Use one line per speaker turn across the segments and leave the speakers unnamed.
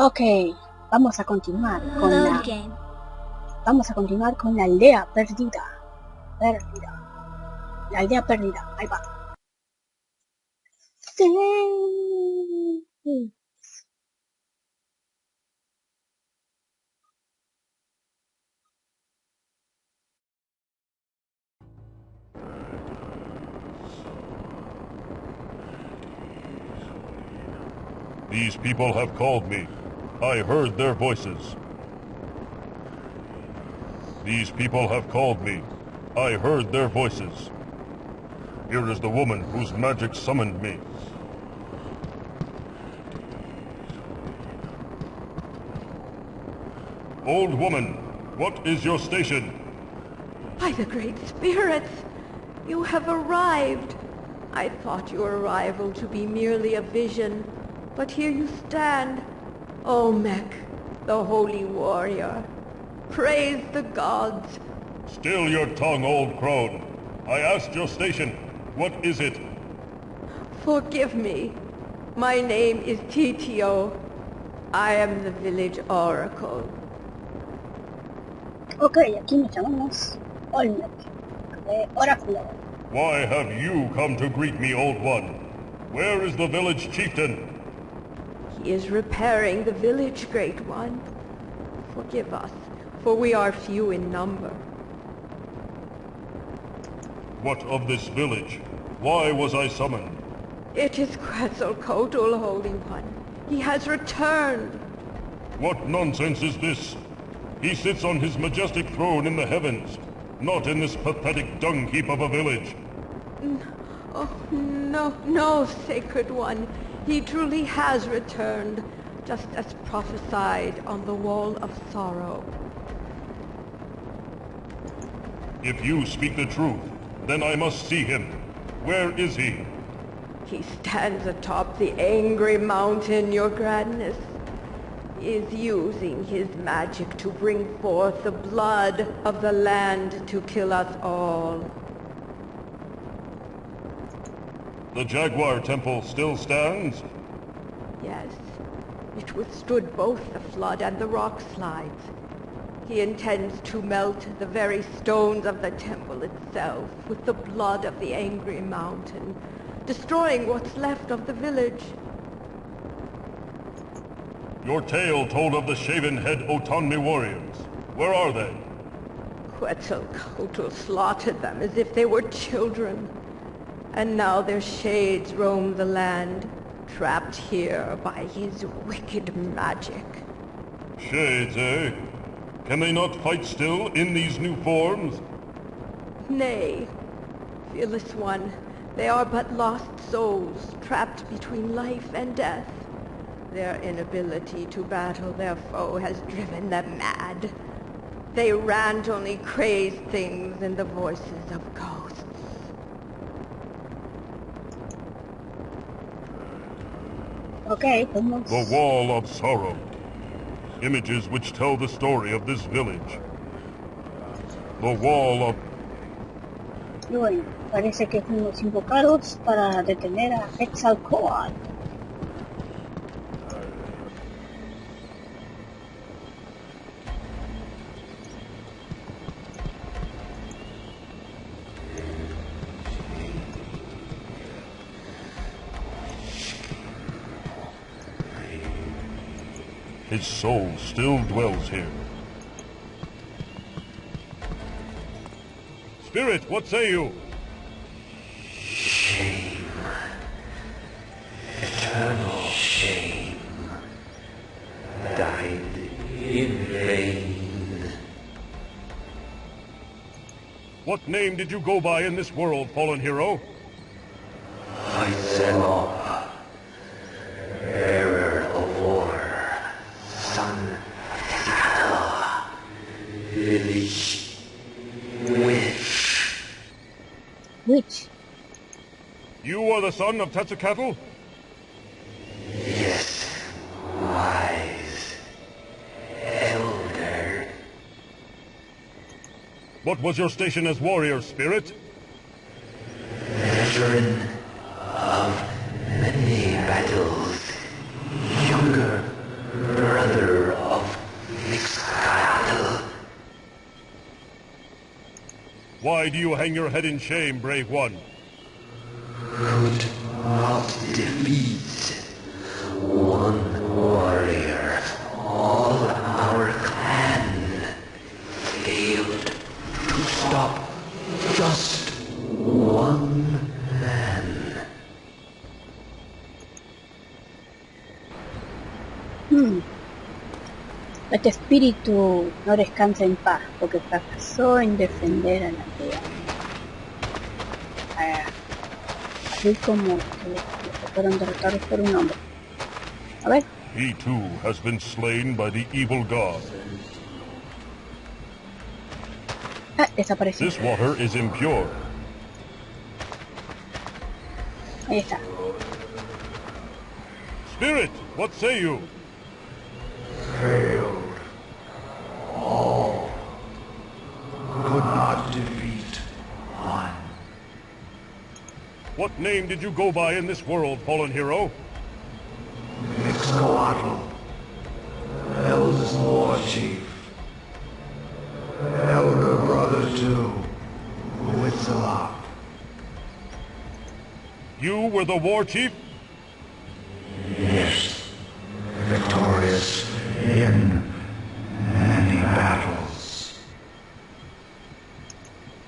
Ok, vamos a continuar con
Load game.
Vamos a continuar con la aldea perdida. La aldea perdida. Ahí va. Sí.
These people have called me. I heard their voices. These people have called me. I heard their voices. Here is the woman whose magic summoned me. Old woman, what is your station?
By the great spirits, you have arrived. I thought your arrival to be merely a vision, but here you stand, Olmec, the holy warrior. Praise the gods.
Still your tongue, old crone. I asked your station. What is it?
Forgive me. My name is Titio. I am the village oracle.
Ok, aquí nos llamamos Olmec, oráculo.
Why have you come to greet me, old one? Where is the village chieftain?
He is repairing the village, great one. Forgive us, for we are few in number.
What of this village? Why was I summoned?
It is Quetzalcoatl, Holy One. He has returned.
What nonsense is this? He sits on his majestic throne in the heavens, not in this pathetic dung heap of a village.
Oh, no, Sacred One. He truly has returned, just as prophesied on the Wall of Sorrow.
If you speak the truth, then I must see him. Where is he?
He stands atop the angry mountain, your grandness. He is using his magic to bring forth the blood of the land to kill us all.
The Jaguar Temple still stands?
Yes, it withstood both the flood and the rock slides. He intends to melt the very stones of the temple itself with the blood of the angry mountain, destroying what's left of the village.
Your tale told of the shaven-head Otanmi warriors. Where are they?
Quetzalcoatl slaughtered them as if they were children. And now their shades roam the land, trapped here by his wicked magic.
Shades, eh? Can they not fight still in these new forms?
Nay, fearless one, they are but lost souls, trapped between life and death. Their inability to battle their foe has driven them mad. They rant only crazed things in the voices of ghosts.
Ok, tenemos...
The Wall of Sorrow. Images which tell the story of this village. The Wall of...
Y bueno, parece que fuimos invocados para detener a Quetzalcoatl.
His soul still dwells here. Spirit, what say you?
Shame. Eternal shame. Died in vain.
What name did you go by in this world, fallen hero?
Myself. Bearer of war. Son cattle. Village witch.
Witch.
You are the son of Quetzalcoatl?
Yes, wise. Elder.
What was your station as warrior, Spirit?
Veteran of many battles. Younger
Why do you hang your head in shame, brave one?
Could not defeat one warrior. All our clan failed to stop just one man.
Este espíritu no descansa en paz porque fracasó en defender a la aldea. Así como que fueron derrotados por un hombre. A ver.
He too has been slain by the evil god.
Desapareció.
This water is impure.
Ahí está.
Spirit, what say you?
Failed. All could not defeat one.
What name did you go by in this world, fallen hero?
Mixcoatl, eldest war chief, elder brother to Huitzilop.
You were the war chief?
Yes, victorious in many battles.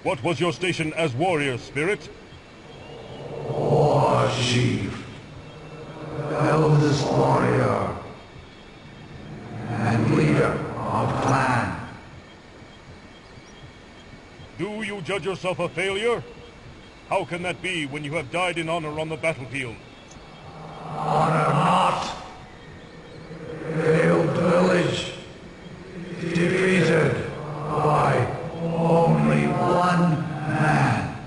What was your station as warrior, Spirit?
War chief, eldest warrior, and leader of clan.
Do you judge yourself a failure? How can that be when you have died in honor on the battlefield?
Honor not. Failed village. Defeated by only one man.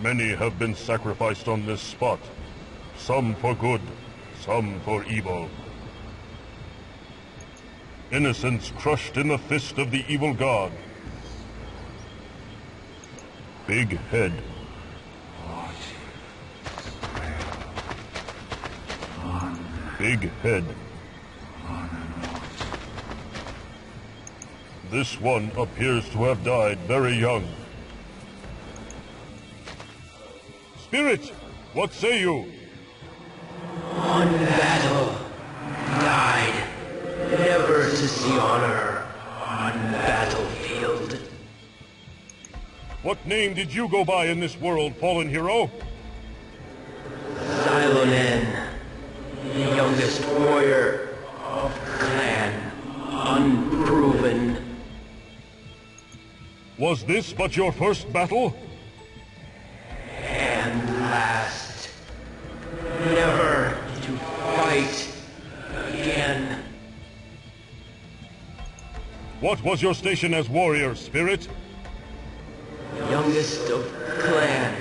Many have been sacrificed on this spot. Some for good, some for evil. Innocents crushed in the fist of the evil god. Big head. Big head. This one appears to have died very young. Spirit, what say you?
One battle died, never to see honor on battlefield.
What name did you go by in this world, fallen hero?
Xylonen, the youngest warrior of clan, unproven.
Was this but your first battle?
And last, never to fight again.
What was your station as warrior, Spirit?
Youngest of clan,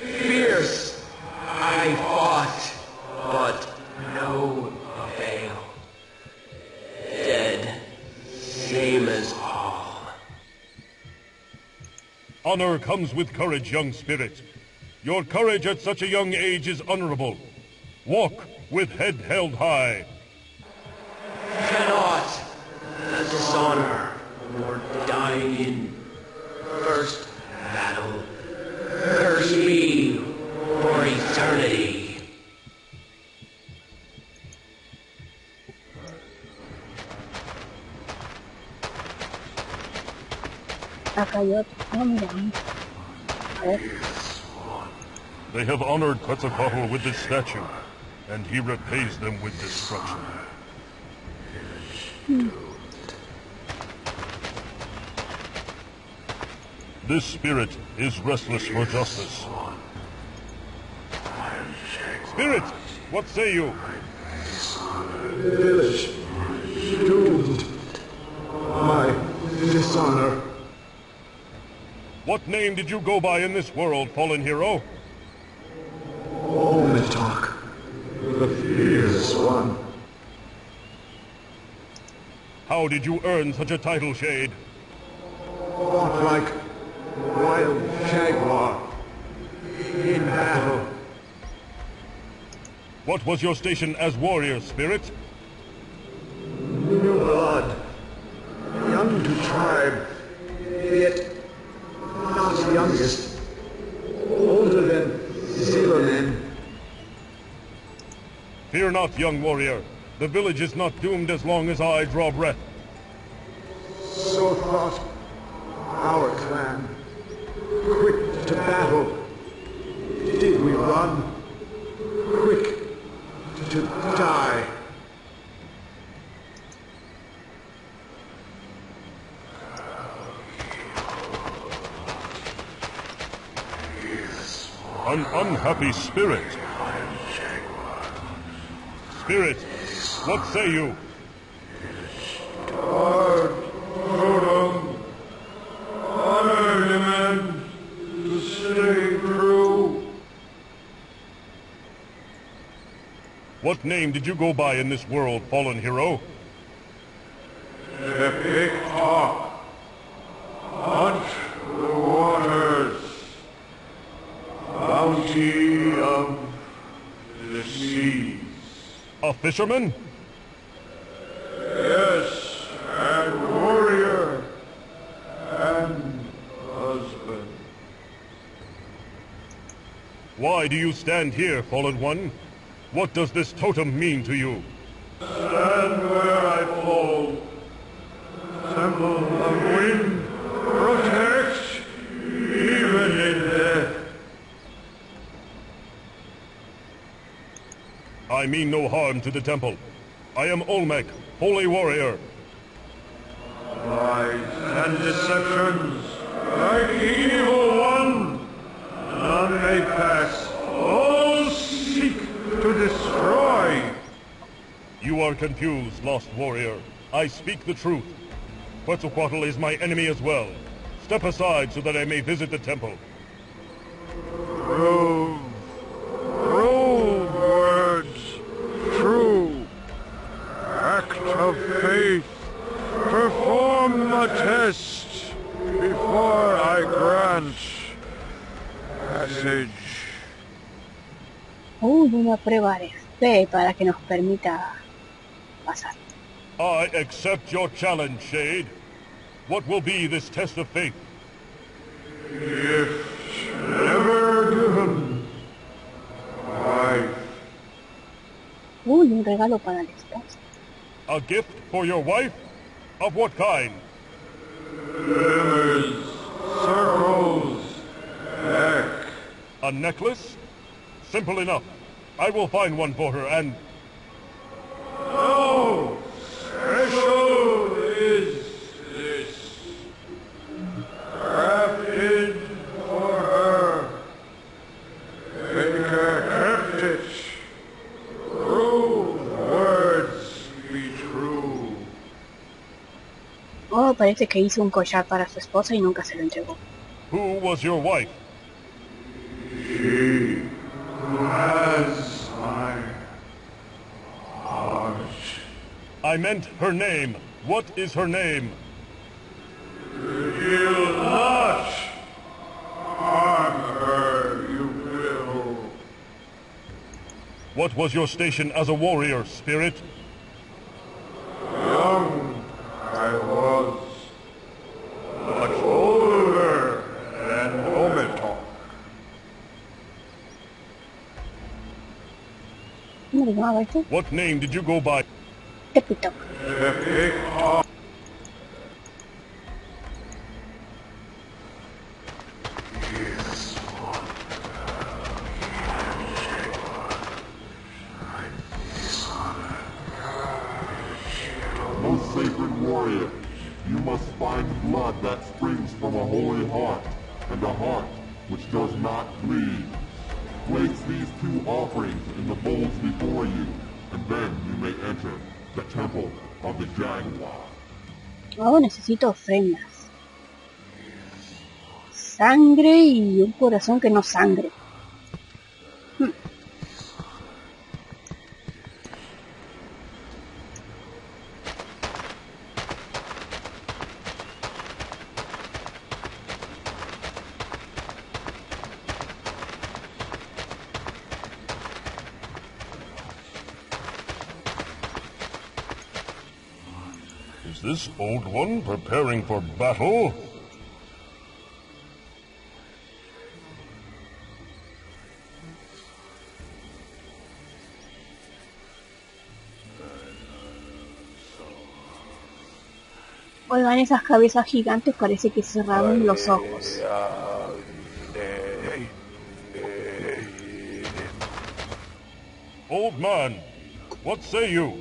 fierce, I fought, but no avail. Dead, same as all.
Honor comes with courage, young Spirit. Your courage at such a young age is honorable. Walk with head held high.
Cannot dishonor nor dying in first battle. Curse me for eternity.
Acá hay otro. No, mira. A ver.
They have honored Quetzalcoatl with this statue, and he repays them with destruction. This spirit is restless for justice. Spirit, what say you?
Village doomed by dishonor.
What name did you go by in this world, fallen hero?
Omitok, the fierce one.
How did you earn such a title, Shade?
Fought like wild jaguar in battle.
What was your station as warrior, spirit?
New blood. Young to tribe, yet not youngest. Older than Zealand.
Fear not, young warrior. The village is not doomed as long as I draw breath.
So thought our clan. Quick to battle. Did we run? Quick to die.
An unhappy spirit. Spirit, what say you?
Our totem. Honor demand to stay true.
What name did you go by in this world, fallen hero?
Despierta. Hunt the waters. Bounty of the seas.
A fisherman?
Yes, and warrior, and husband.
Why do you stand here, fallen one? What does this totem mean to you?
Stand where I fall. Temple of wind protects even in death.
I mean no harm to the temple. I am Olmec, holy warrior.
Lies and deceptions, like the evil one, none may pass. All seek to destroy.
You are confused, lost warrior. I speak the truth. Quetzalcoatl is my enemy as well. Step aside so that I may visit the temple.
Prove words true. Act of faith. Perform the test before I grant passage.
Una prueba de fe para que nos permita pasar.
I accept your challenge, Shade. What will be this test of faith?
Gift never given. Wife.
Un regalo para la esposa.
A gift for your wife? Of what kind?
Glimmers, circles, heck.
A necklace? Simple enough. I will find one for her and...
No! Special is this. Crafted for her. Baker kept it. Prove words be true.
Oh, parece que hizo un collar para su esposa y nunca se lo entregó.
Who was your wife?
She who has my heart.
I meant her name. What is her name?
You'll not harm her, you will.
What was your station as a warrior, spirit?
Young I was, much older than Ometok.
¿Cómo le llamaba esto?
What name did you go by?
Capitulos.
Despierta.
Most sacred warrior, you must find blood that springs from a holy heart, and a heart which does not bleed. Place these two offerings in the bowls before you, and then you may enter the temple of the jaguar.
Oh, necesito ofrendas. Sangre y un corazón que no sangre.
this old one preparing for battle?
Oigan, esas cabezas gigantes parece que cerraron los ojos.
Old man, what say you?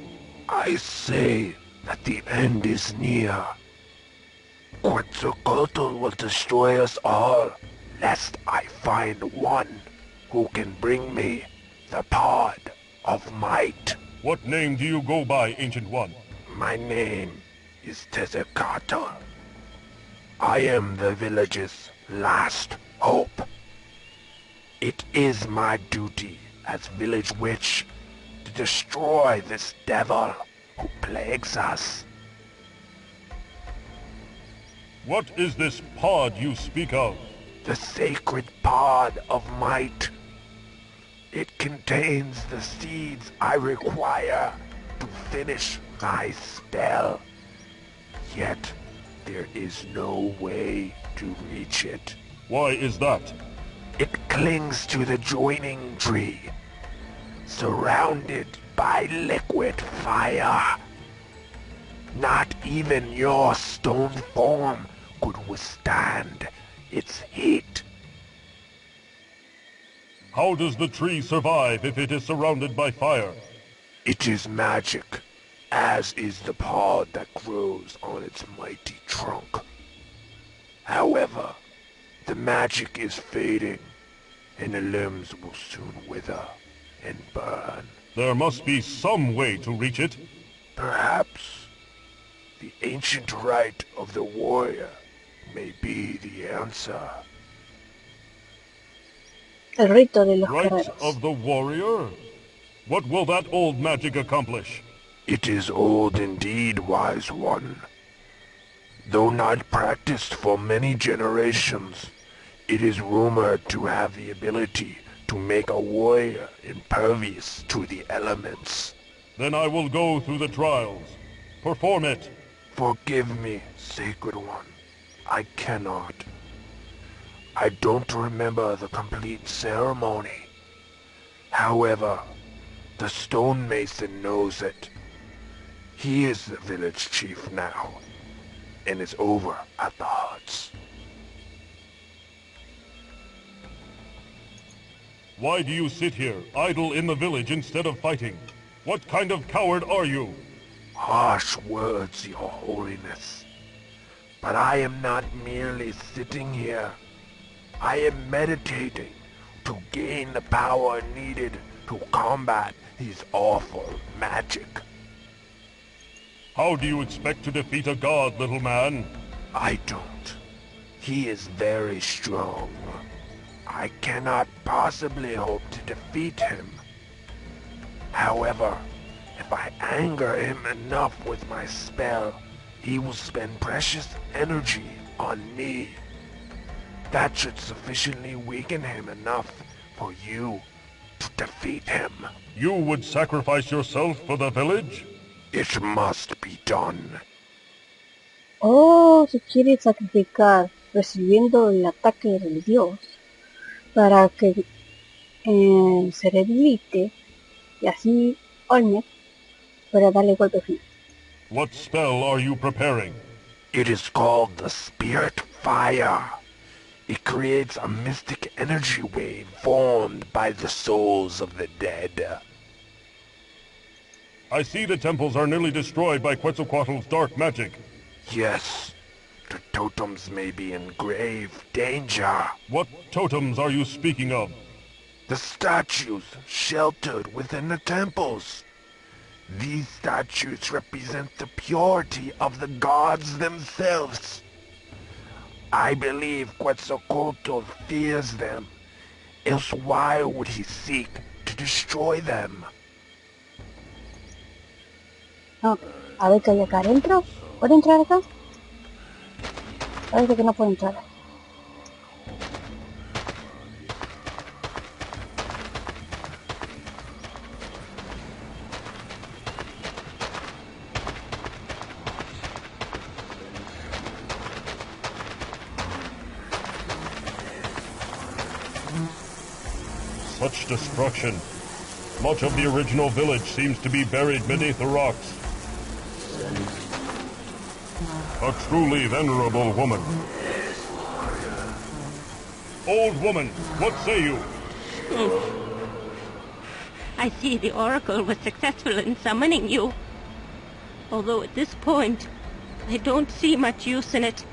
I say that the end is near. Quetzalcoatl will destroy us all, lest I find one who can bring me the pod of might.
What name do you go by, Ancient One?
My name is Tezcatl. I am the village's last hope. It is my duty as village witch to destroy this devil who plagues us.
What is this pod you speak of?
The sacred pod of might. It contains the seeds I require to finish my spell. Yet, there is no way to reach it.
Why is that?
It clings to the joining tree, surrounded by liquid fire. Not even your stone form could withstand its heat.
How does the tree survive if it is surrounded by fire?
It is magic, as is the pod that grows on its mighty trunk. However, the magic is fading, and the limbs will soon wither and burn.
There must be some way to reach it.
Perhaps the ancient rite of the warrior may be the answer.
El rito de los
Rite
guerreros.
of the warrior? What will that old magic accomplish?
It is old indeed, wise one. Though not practiced for many generations, it is rumored to have the ability to make a warrior impervious to the elements.
Then I will go through the trials. Perform it.
Forgive me, Sacred One. I cannot. I don't remember the complete ceremony. However, the stonemason knows it. He is the village chief now, and is over at the huts.
Why do you sit here, idle in the village instead of fighting? What kind of coward are you?
Harsh words, Your Holiness. But I am not merely sitting here. I am meditating to gain the power needed to combat his awful magic.
How do you expect to defeat a god, little man?
I don't. He is very strong. I cannot possibly hope to defeat him. However, if I anger him enough with my spell, he will spend precious energy on me. That should sufficiently weaken him enough for you to defeat him.
You would sacrifice yourself for the village?
It must be done.
Oh, se quiere sacrificar recibiendo el ataque del dios para que se debilite y así Olmec para darle golpe final.
What spell are you preparing?
It is called the Spirit Fire. It creates a mystic energy wave formed by the souls of the dead.
I see the temples are nearly destroyed by Quetzalcoatl's dark magic.
Yes, the totems may be in grave danger.
What totems are you speaking of?
The statues sheltered within the temples. These statues represent the purity of the gods themselves. I believe Quetzalcoatl fears them, else why would he seek to destroy them?
No, a ver qué hay acá adentro. ¿Puedo entrar acá? Parece que no puedo entrar.
Such destruction. Much of the original village seems to be buried beneath the rocks. A truly venerable woman. Old woman, what say you?
I see the Oracle was successful in summoning you. Although at this point, I don't see much use in it.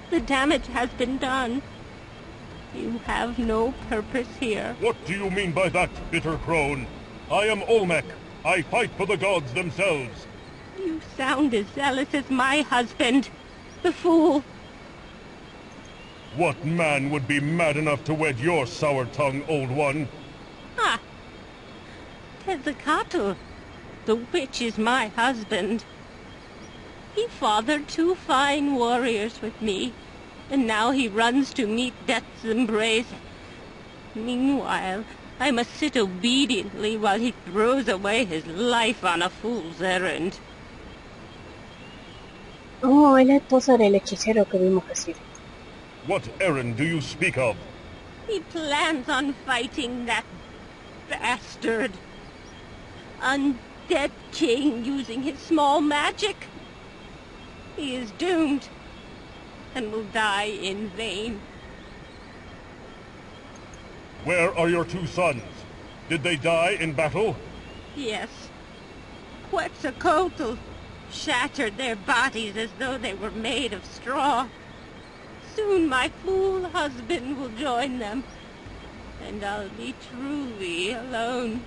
The damage has been done. You have no purpose here.
What do you mean by that, bitter crone? I am Olmec. I fight for the gods themselves.
You sound as zealous as my husband, the fool.
What man would be mad enough to wed your sour-tongued old one?
Ah, Tezcatl, the witch is my husband. He fathered 2 fine warriors with me, and now he runs to meet death's embrace. Meanwhile, I must sit obediently while he throws away his life on a fool's errand.
Oh, es la esposa del hechicero que vimos recién.
What errand do you speak of?
He plans on fighting that bastard. Undead king using his small magic. He is doomed, and will die in vain.
Where are your 2 sons? Did they die in battle?
Yes. Quetzalcoatl shattered their bodies as though they were made of straw. Soon my fool husband will join them, and I'll be truly alone.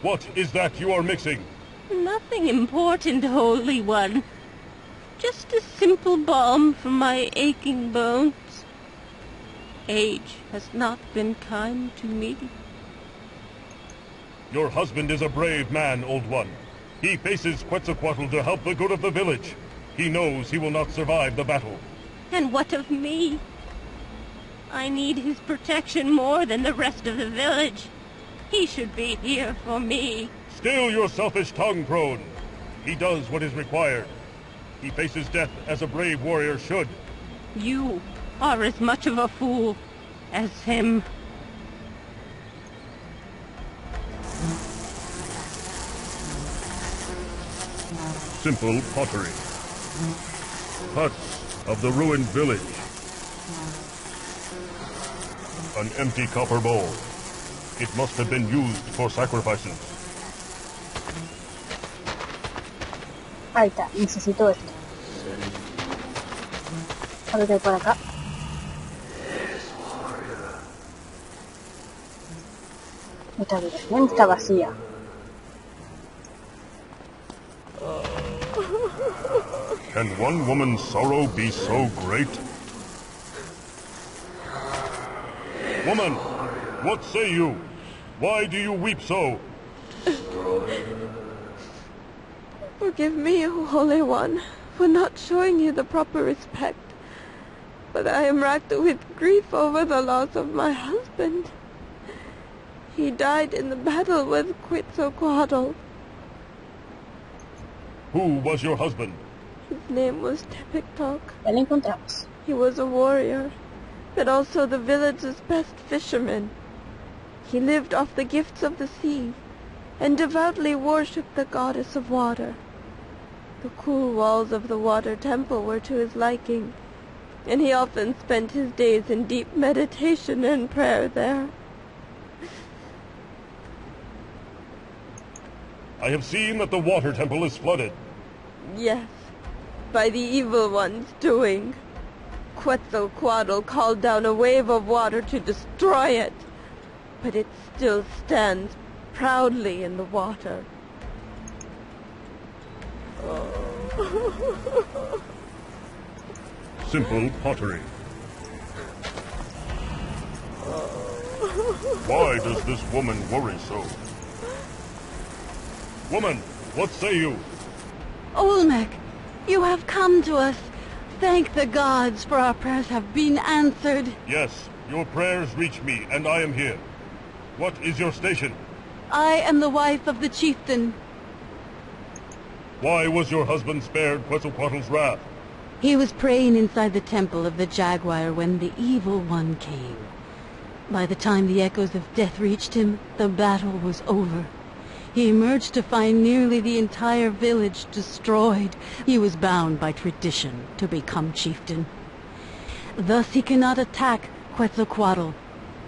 What is that you are mixing?
Nothing important, Holy One. Just a simple balm for my aching bones. Age has not been kind to me.
Your husband is a brave man, old one. He faces Quetzalcoatl to help the good of the village. He knows he will not survive the battle.
And what of me? I need his protection more than the rest of the village. He should be here for me.
Still your selfish tongue, crone. He does what is required. He faces death as a brave warrior should.
You are as much of a fool as him.
Simple pottery. Huts of the ruined village. An empty copper bowl. It must have been used for sacrifices.
Ahí está, necesito esto. A ver qué hay por acá. Esta habitación está vacía.
Can one woman's sorrow be so great? Woman, what say you? Why do you weep so?
Forgive me, O Holy One, for not showing you the proper respect. But I am racked with grief over the loss of my husband. He died in the battle with Quetzalcoatl.
Who was your husband?
His name was Tepictoc.
Ya lo encontramos.
He was a warrior, but also the village's best fisherman. He lived off the gifts of the sea, and devoutly worshipped the goddess of water. The cool walls of the water temple were to his liking, and he often spent his days in deep meditation and prayer there.
I have seen that the water temple is flooded.
Yes, by the evil one's doing. Quetzalcoatl called down a wave of water to destroy it, but it still stands proudly in the water.
Simple pottery. Why does this woman worry so? Woman, what say you?
Olmec, you have come to us. Thank the gods, for our prayers have been answered.
Yes, your prayers reach me, and I am here. What is your station?
I am the wife of the chieftain.
Why was your husband spared Quetzalcoatl's wrath?
He was praying inside the temple of the Jaguar when the evil one came. By the time the echoes of death reached him, the battle was over. He emerged to find nearly the entire village destroyed. He was bound by tradition to become chieftain. Thus he cannot attack Quetzalcoatl,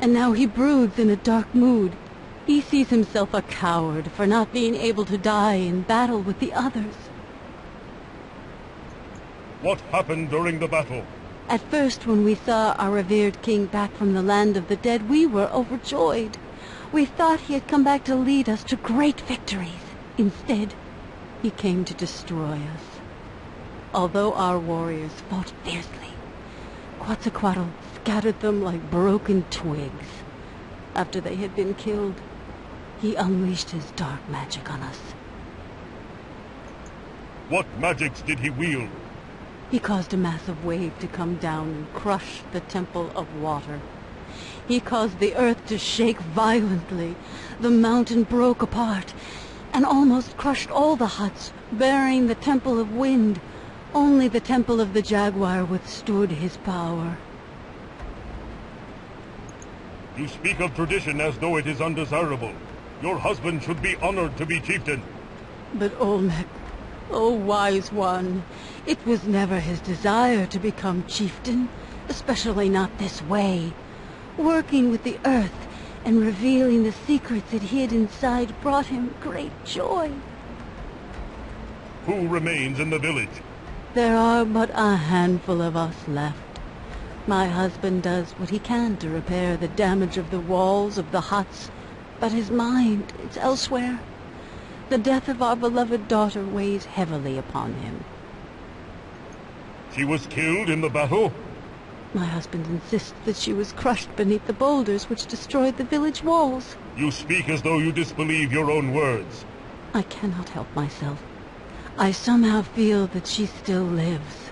and now he broods in a dark mood. He sees himself a coward for not being able to die in battle with the others.
What happened during the battle?
At first, when we saw our revered king back from the land of the dead, we were overjoyed. We thought he had come back to lead us to great victories. Instead, he came to destroy us. Although our warriors fought fiercely, Quetzalcoatl scattered them like broken twigs. After they had been killed, he unleashed his dark magic on us.
What magics did he wield?
He caused a massive wave to come down and crush the Temple of Water. He caused the earth to shake violently. The mountain broke apart and almost crushed all the huts, burying the Temple of Wind. Only the Temple of the Jaguar withstood his power.
You speak of tradition as though it is undesirable. Your husband should be honored to be chieftain.
But Olmec, oh wise one, it was never his desire to become chieftain, especially not this way. Working with the earth and revealing the secrets it hid inside brought him great joy.
Who remains in the village?
There are but a handful of us left. My husband does what he can to repair the damage of the walls of the huts, but his mind is elsewhere. The death of our beloved daughter weighs heavily upon him.
She was killed in the battle?
My husband insists that she was crushed beneath the boulders which destroyed the village walls.
You speak as though you disbelieve your own words.
I cannot help myself. I somehow feel that she still lives.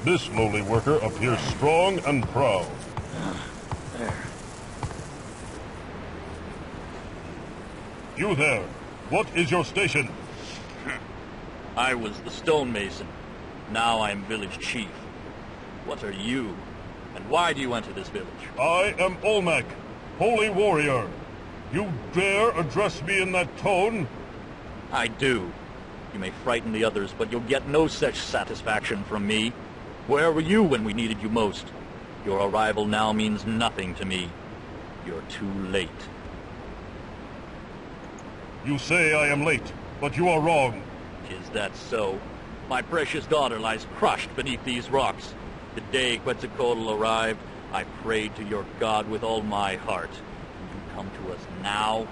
This lowly worker appears strong and proud. You there, what is your station?
I was the stonemason. Now I am village chief. What are you? And why do you enter this village?
I am Olmec, holy warrior. You dare address me in that tone?
I do. You may frighten the others, but you'll get no such satisfaction from me. Where were you when we needed you most? Your arrival now means nothing to me. You're too late.
You say I am late, but you are wrong.
Is that so? My precious daughter lies crushed beneath these rocks. The day Quetzalcoatl arrived, I prayed to your god with all my heart. And you come to us now?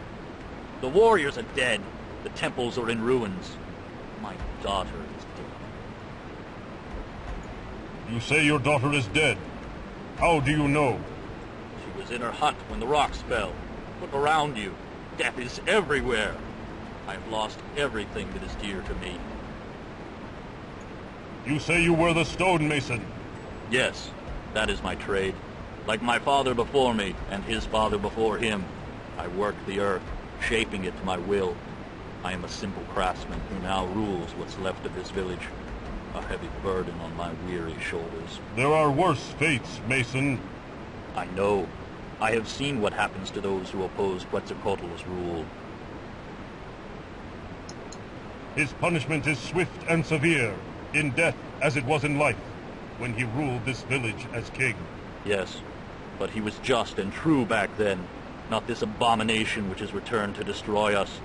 The warriors are dead. The temples are in ruins. My daughter is dead.
You say your daughter is dead. How do you know?
She was in her hut when the rocks fell. Look around you. Death is everywhere. I've lost everything that is dear to me.
You say you were the stonemason.
Yes, that is my trade. Like my father before me and his father before him, I work the earth, shaping it to my will. I am a simple craftsman who now rules what's left of this village. A heavy burden on my weary shoulders.
There are worse fates, Mason.
I know. I have seen what happens to those who oppose Quetzalcoatl's rule.
His punishment is swift and severe, in death as it was in life, when he ruled this village as king.
Yes, but he was just and true back then, not this abomination which has returned to destroy us.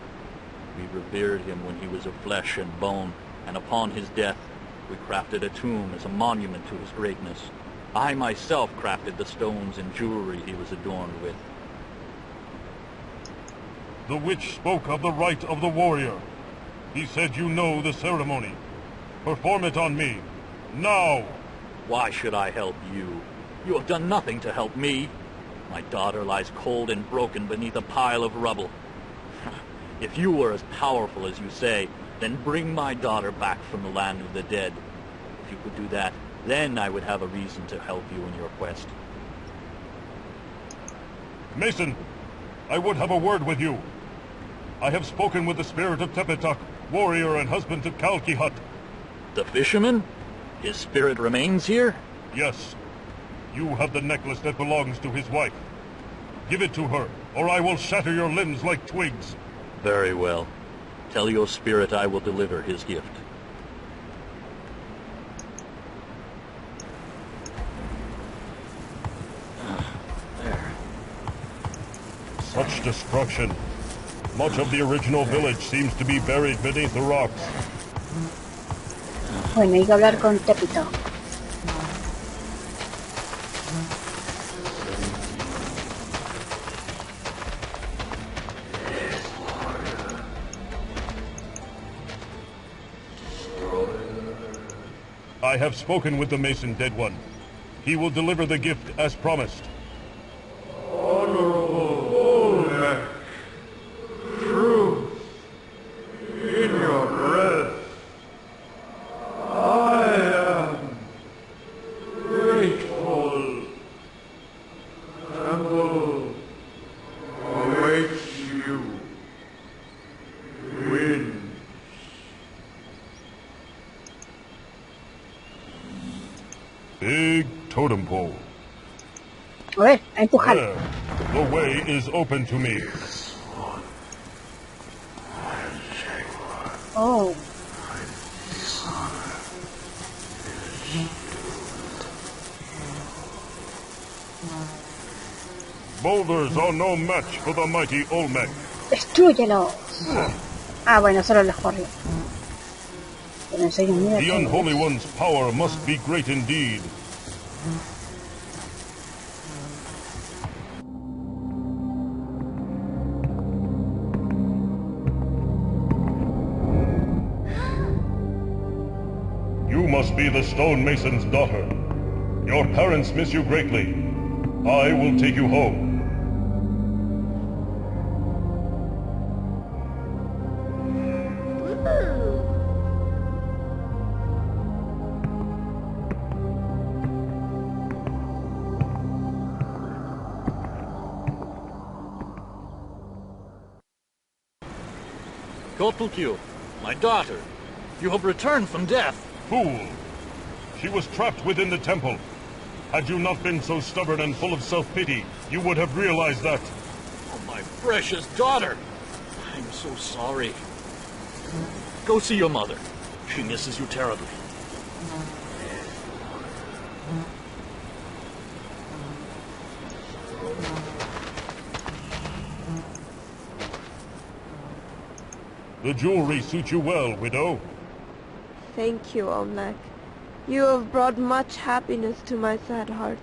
We revered him when he was of flesh and bone, and upon his death, we crafted a tomb as a monument to his greatness. I myself crafted the stones and jewelry he was adorned with.
The witch spoke of the right of the warrior. He said you know the ceremony. Perform it on me. Now!
Why should I help you? You have done nothing to help me. My daughter lies cold and broken beneath a pile of rubble. If you were as powerful as you say, then bring my daughter back from the land of the dead. If you could do that, then I would have a reason to help you in your quest.
Mason, I would have a word with you. I have spoken with the spirit of Tepetak, warrior and husband to Kalkihat.
The fisherman? His spirit remains here?
Yes. You have the necklace that belongs to his wife. Give it to her, or I will shatter your limbs like twigs.
Very well. Tell your spirit I will deliver his gift. There.
Such destruction. Much of the original village seems to be buried beneath the rocks.
Bueno, hay que hablar con Tepito.
I have spoken with the Mason Dead One. He will deliver the gift as promised.
Honorable Olmec, truth in your breath. I am grateful. Temple awaits you. Win.
Big totem pole.
A ver, a empujar.
There. The way is open to me.
Oh.
Boulders are no match for the mighty Olmec.
¡Destrúyelos! Ah, bueno, solo los corrió. Pero en serio, mira.
The Unholy One's power must be great indeed. You must be the stonemason's daughter. Your parents miss you greatly. I will take you home.
Kotulkio, my daughter, you have returned from death.
Fool! She was trapped within the temple. Had you not been so stubborn and full of self-pity, you would have realized that.
Oh, my precious daughter! I'm so sorry. Go see your mother. She misses you terribly.
The jewelry suits you well, widow.
Thank you, Olmec. You have brought much happiness to my sad heart.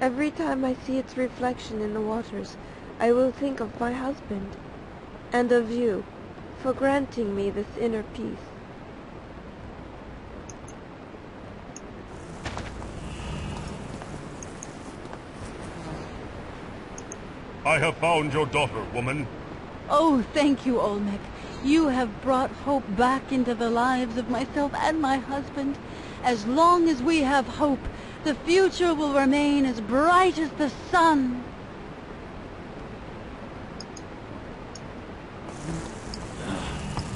Every time I see its reflection in the waters, I will think of my husband, and of you, for granting me this inner peace.
I have found your daughter, woman.
Oh, thank you, Olmec. You have brought hope back into the lives of myself and my husband. As long as we have hope, the future will remain as bright as the sun.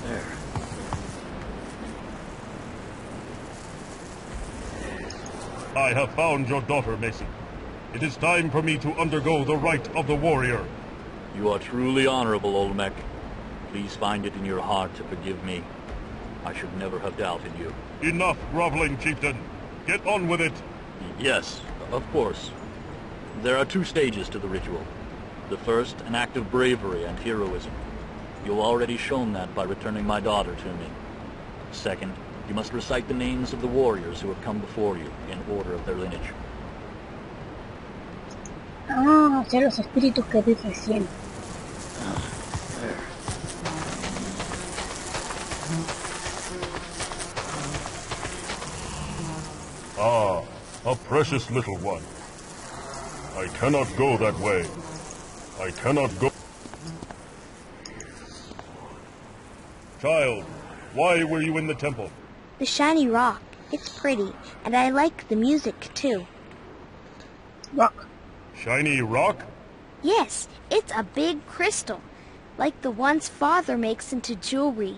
There.
I have found your daughter, Mason. It is time for me to undergo the rite of the warrior.
You are truly honorable, Olmec. Please find it in your heart to forgive me. I should never have doubted you.
Enough groveling, chieftain. Get on with it.
Yes, of course. There are 2 stages to the ritual. The first, an act of bravery and heroism. You've already shown that by returning my daughter to me. Second, you must recite the names of the warriors who have come before you in order of their lineage.
Ah, o sea, los espíritus que vi recién.
There.
Ah, a precious little one. I cannot go that way. I cannot go. Child, why were you in the temple?
The shiny rock. It's pretty, and I like the music, too.
Rock.
Shiny rock?
Yes, it's a big crystal. like the ones Father makes into jewelry.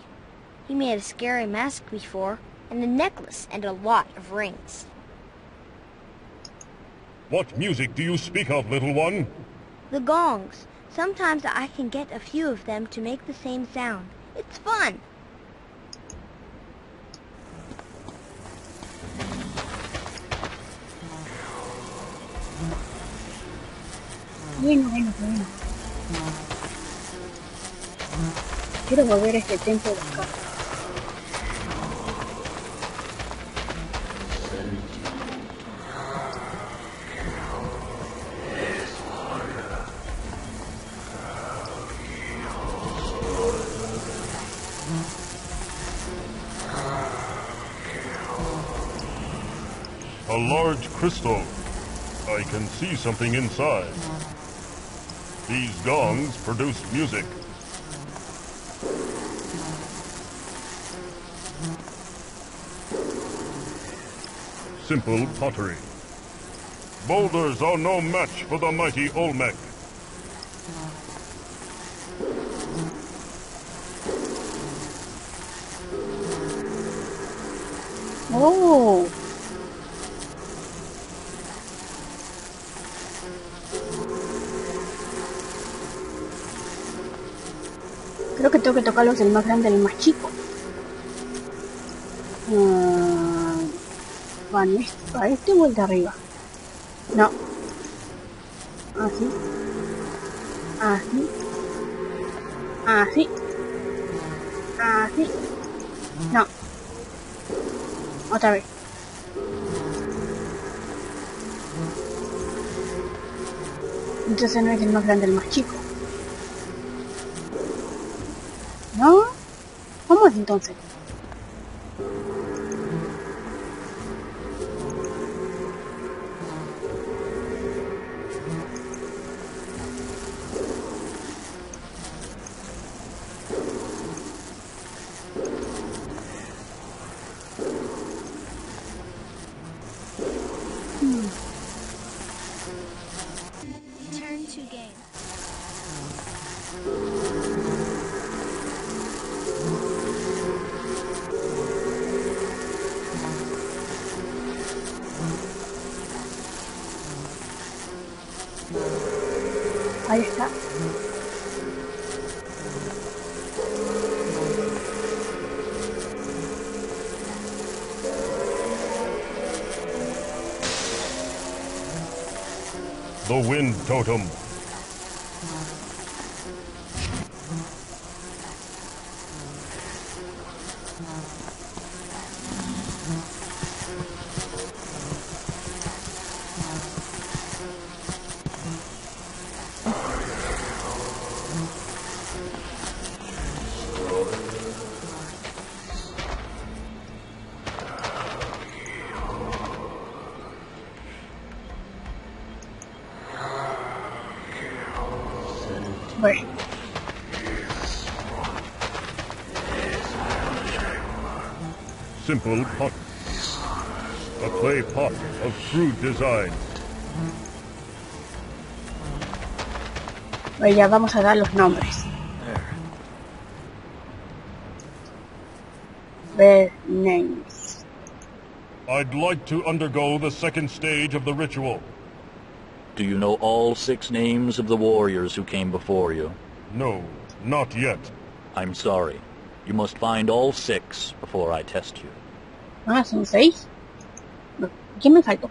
He made a scary mask before, and a necklace and a lot of rings.
What music do you speak of, little one?
The gongs. Sometimes I can get a few of them to make the same sound. It's fun.
Bueno. Quiero volver a este templo de acá.
A large crystal. I can see something inside. These gongs produce music. Simple pottery. Boulders are no match for the mighty Olmec.
Oh. Creo que tengo que tocarlos del más grande al más chico. ¿Para este o el de arriba? No. Así. Así. Así. Así. No. Otra vez. Entonces no es el más grande el más chico. ¿No? ¿Cómo es entonces?
Turn to game.
Ahí está.
The wind totem.
Bueno.
Simple pot. A clay pot of crude design.
Pues ya vamos a dar los nombres. Their names.
I'd like to undergo the second stage of the ritual.
Do you know all 6 names of the warriors who came before you?
No, not yet.
I'm sorry. You must find all 6 before I test you.
Ah, son 6. ¿Quién me faltó?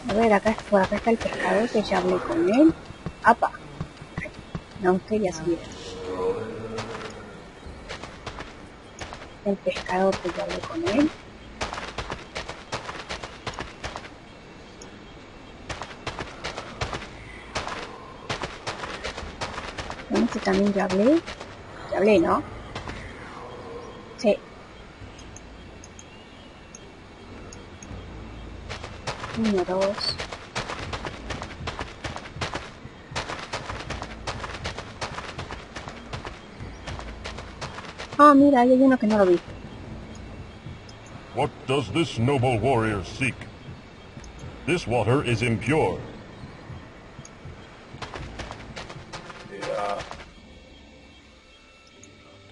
A ver, por acá está el pescador que ya hablé con él. ¡Apa! No quería subir. El pescador que ya hablé con él. Con este también ya hablé. Ya hablé, ¿no? Sí. Uno, 2. Ah, mira, ahí hay uno que no lo vi.
What does this noble warrior seek? This water is impure.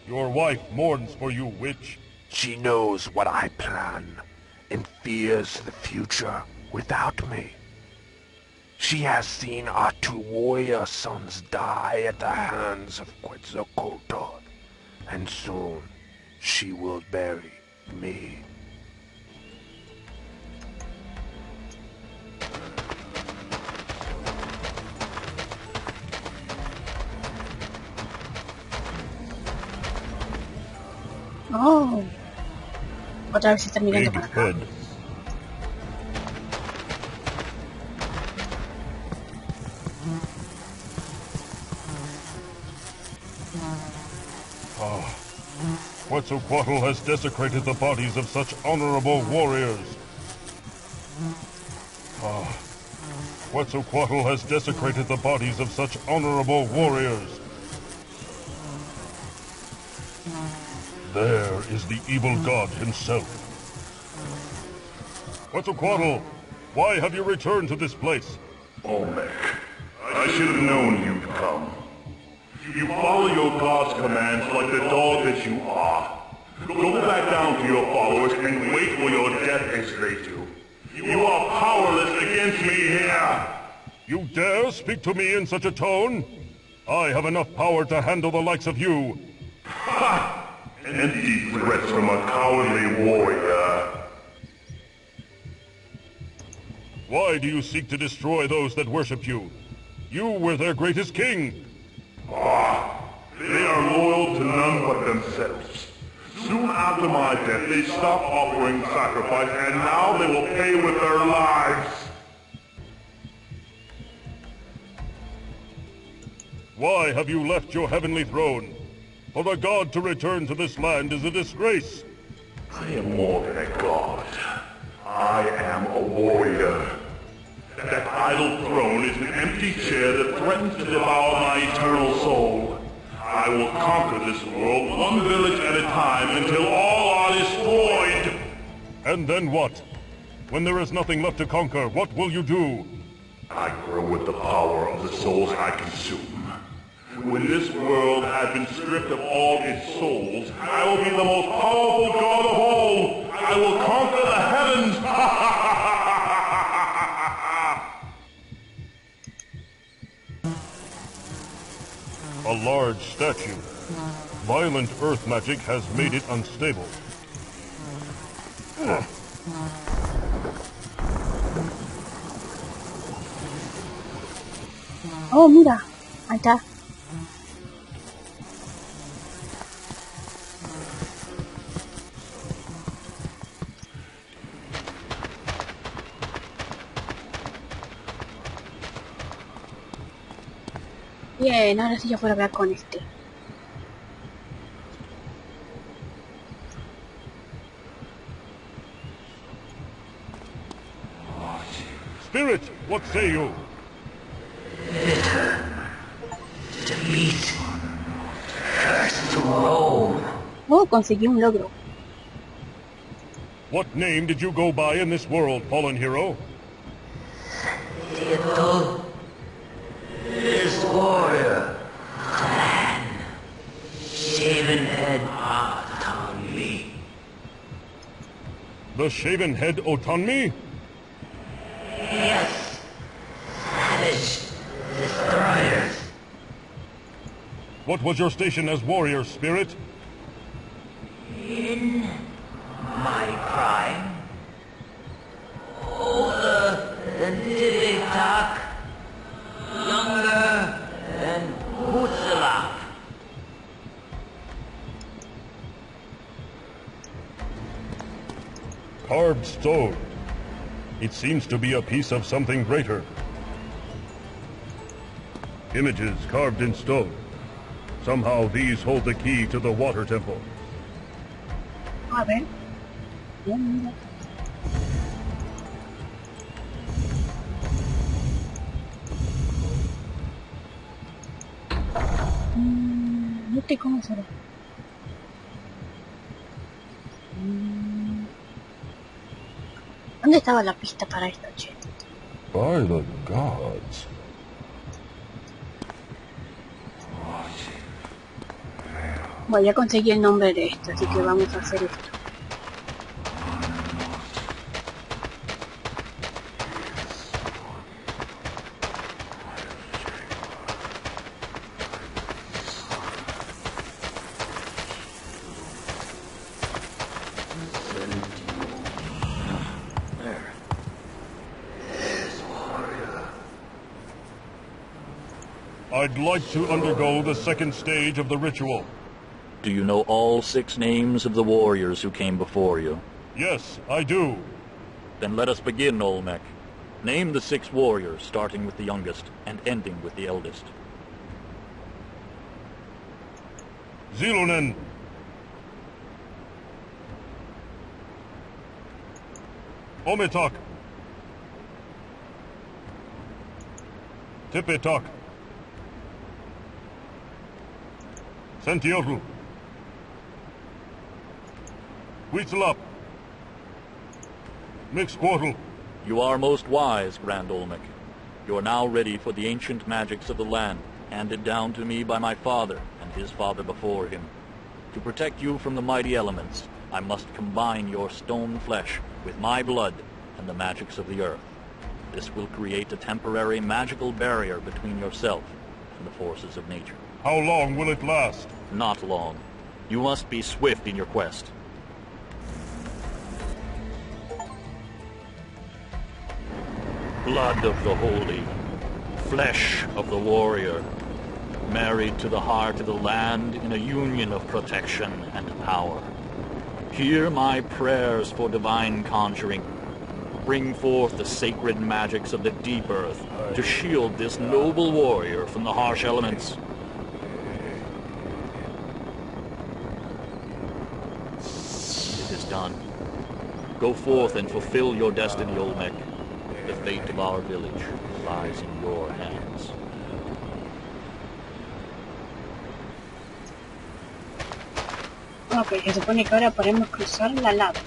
Your wife mourns for you, witch.
She knows what I plan, and fears the future without me. She has seen our 2 warrior sons die at the hands of Quetzalcoatl, and soon she will bury me.
Oh. Otra vez está mirando
Big
para acá.
head. Quetzalcoatl has desecrated the bodies of such honorable warriors. Quetzalcoatl has desecrated the bodies of such honorable warriors. There is the evil god himself. Quetzalcoatl, why have you returned to this place?
Olmec, I should have known you'd come. You follow your god's commands like the dog that you are. Go back down to your followers and wait for your death as they do. You are powerless against me here!
You dare speak to me in such a tone? I have enough power to handle the likes of you.
Ha! Empty threats from a cowardly warrior.
Why do you seek to destroy those that worship you? You were their greatest king.
They are loyal to none but themselves. Soon after my death, they stopped offering sacrifice, and now they will pay with their lives.
Why have you left your heavenly throne? For a god to return to this land is a disgrace.
I am more than a god. I am a warrior. That idle throne is an empty chair that threatens to devour my eternal soul. I will conquer this world one village at a time until all are destroyed.
And then what? When there is nothing left to conquer, what will you do?
I grow with the power of the souls I consume. When this world has been stripped of all its souls, I will be the most powerful god of all. I will conquer the heavens.
A large statue. Violent earth magic has made it unstable.
Oh, mira. Ahí está. Bien, ahora sí ya puedo hablar con este.
Spirit, what say you?
Defeat. First to Rome.
Oh, conseguí un logro.
What name did you go by in this world, fallen hero?
Theodore. This warrior. Clan. Shaven head Otanmi.
The shaven head Otanmi?
Yes. Savage. Destroyers.
What was your station as warrior, Spirit?
In my prime. Older than Tivitak. Younger than Hutzilak.
Carved stone. It seems to be a piece of something greater. Images carved in stone. Somehow these hold the key to the water temple.
A ver. Bien, mira. ¿Este cómo será? ¿Dónde estaba la pista para esto, che?
By the gods.
Bueno, ya conseguí el nombre de esto, así que vamos a hacer esto.
I'd like to undergo the second stage of the ritual.
Do you know all 6 names of the warriors who came before you?
Yes, I do.
Then let us begin, Olmec. Name the 6 warriors, starting with the youngest and ending with the eldest.
Zilunen. Omitok. Tipitok. Sentiotlu. Huitzlap. Mixquartle.
You are most wise, Grand Olmec. You are now ready for the ancient magics of the land, handed down to me by my father and his father before him. To protect you from the mighty elements, I must combine your stone flesh with my blood and the magics of the earth. This will create a temporary magical barrier between yourself and the forces of nature.
How long will it last?
Not long. You must be swift in your quest. Blood of the holy, flesh of the warrior, married to the heart of the land in a union of protection and power. Hear my prayers for divine conjuring. Bring forth the sacred magics of the deep earth to shield this noble warrior from the harsh elements. It is done. Go forth and fulfill your destiny, Olmec. The fate of our village lies in your hands.
Ok, se supone que ahora podemos cruzar la lava.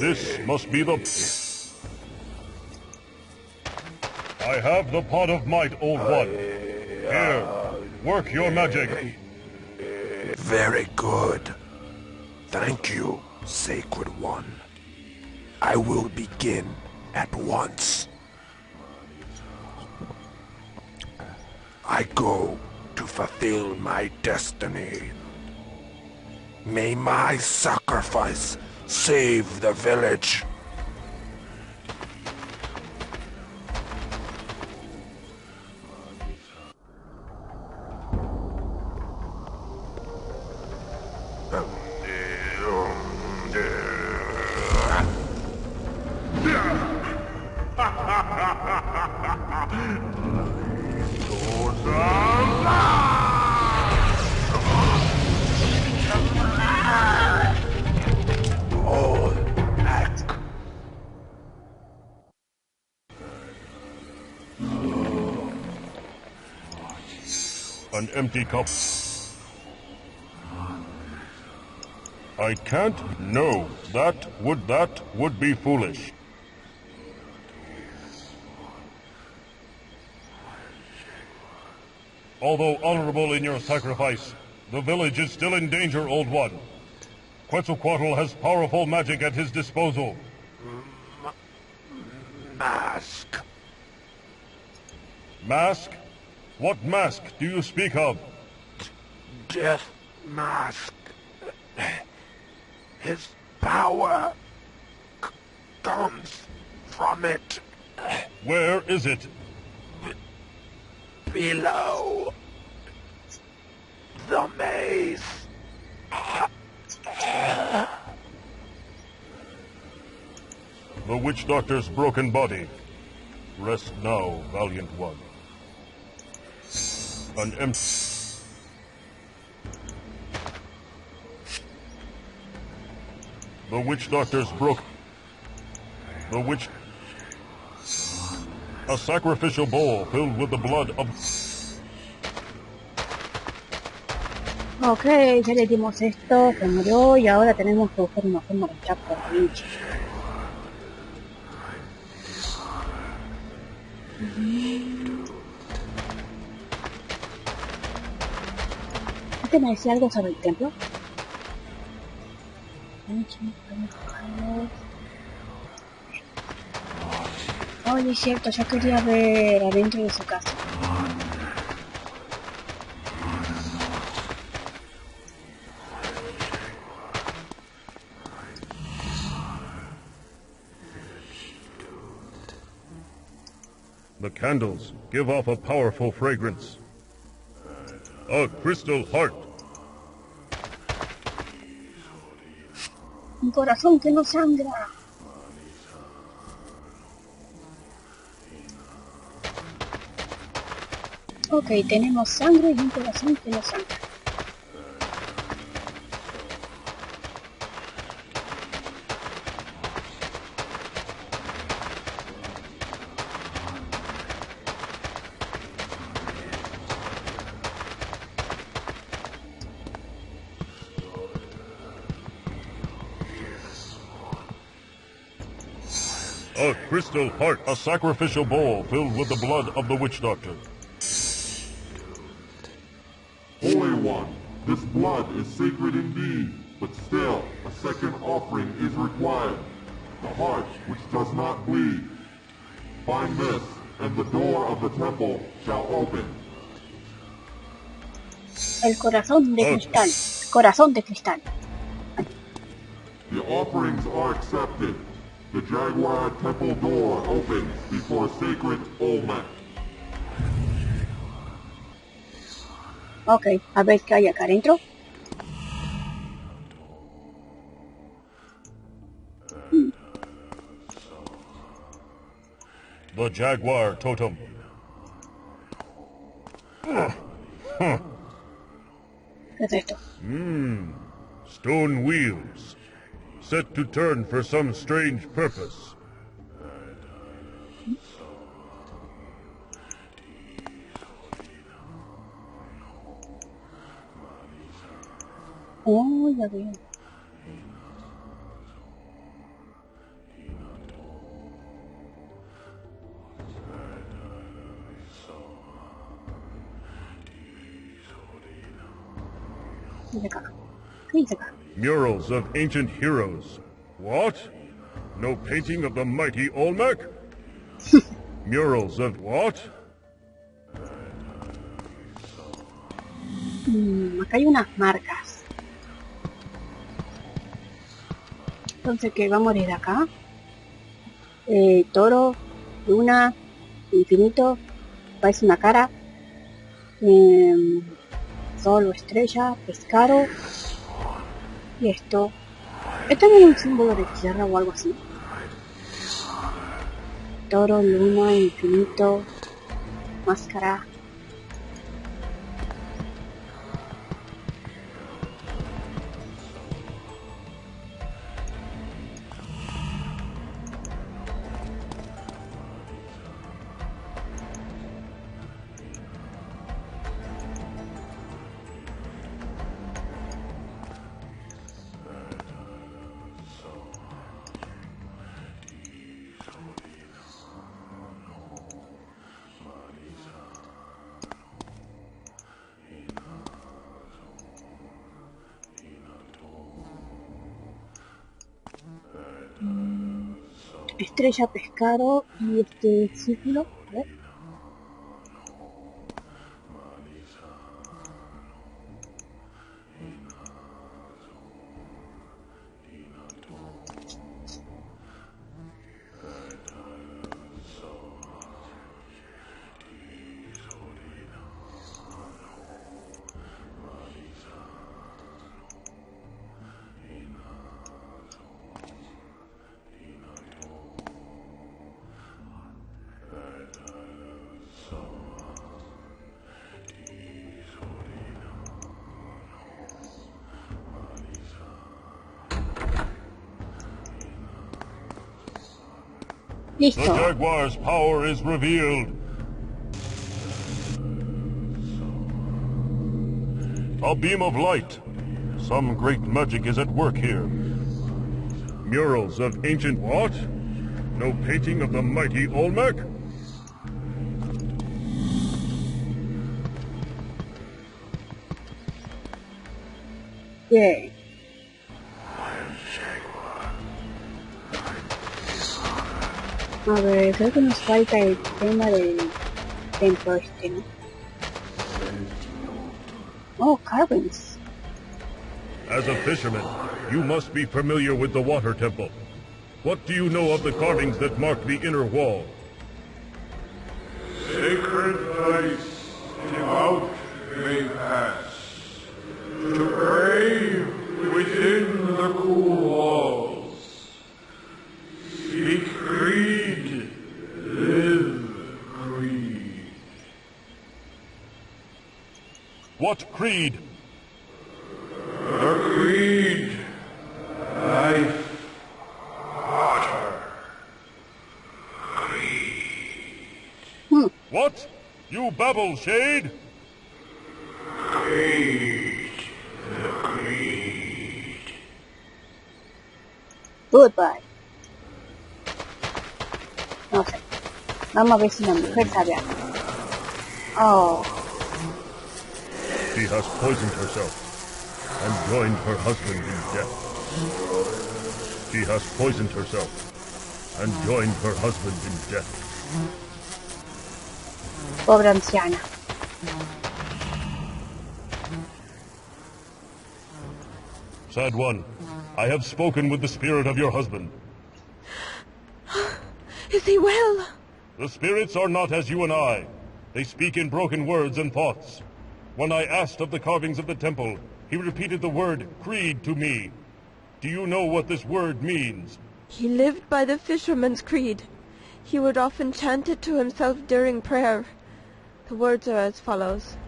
This must be the... I have the pot of might, old one. Here, work your magic.
Very good. Thank you, Sacred One. I will begin at once. I go to fulfill my destiny. May my sacrifice save the village.
An empty cup. I can't. No, that would be foolish. Although honorable in your sacrifice, the village is still in danger, old one. Quetzalcoatl has powerful magic at his disposal.
Mask.
Mask? What mask do you speak of?
Death Mask. His power comes from it.
Where is it?
Below the maze.
The witch doctor's broken body. Rest now, valiant one. An empty... The witch doctor's broke... The witch... A sacrificial bowl filled with the blood of...
Ok, ya le dimos esto, se murió y ahora tenemos que buscar una forma de echar por la pinche. ¿Este me decía algo sobre el templo? Oye, es cierto, yo quería ver adentro de su casa.
The candles give off a powerful fragrance. A crystal heart.
Un corazón que no sangra. Ok, tenemos sangre y un corazón que no sangra.
A crystal heart, a sacrificial bowl filled with the blood of the witch doctor.
Holy One, this blood is sacred indeed, but still, a second offering is required. The heart which does not bleed. Find this, and the door of the temple shall open.
El corazón de cristal. Corazón de cristal.
The offerings are accepted. The Jaguar temple door opens before sacred Olmec.
Ok, a ver qué hay acá adentro.
The Jaguar totem.
¿Qué es esto?
Stone wheels. Set to turn for some strange purpose.
Oh, ya veo. ¿Qué dice acá? ¿Qué dice acá?
Murals of ancient heroes. What? No painting of the mighty Olmec? Murals of what?
Acá hay unas marcas. Entonces, ¿qué? Vamos desde acá. Toro, luna, infinito. Parece una cara. Sol o estrella, pescado. Y esto. Esto no es un símbolo de tierra o algo así. Toro, luna, infinito, máscara. Estrella, pescado y este círculo. A ver.
The
Listo.
Jaguar's power is revealed. A beam of light. Some great magic is at work here. Murals of ancient what? No painting of the mighty Olmec?
Bien. A ver, creo que nos falta el tema del templo este, ¿no? Oh, carvings.
As a fisherman, you must be familiar with the water temple. What do you know of the carvings that mark the inner wall?
Sacred ice out may pass. To pray within the cool walls. Speak creed, live creed.
What creed?
The creed, life, water, creed.
What? You babble, Shade!
Creed, the creed.
Goodbye. No sé. Vamos a ver si la mujer sabe algo. Oh.
She has poisoned herself and joined her husband in death. She has poisoned herself and joined her husband in death.
Pobre anciana.
Sad one, I have spoken with the spirit of your husband.
Is he well?
The spirits are not as you and I. They speak in broken words and thoughts. When I asked of the carvings of the temple, he repeated the word creed to me. Do you know what this word means?
He lived by the fisherman's creed. He would often chant it to himself during prayer. The words are as follows.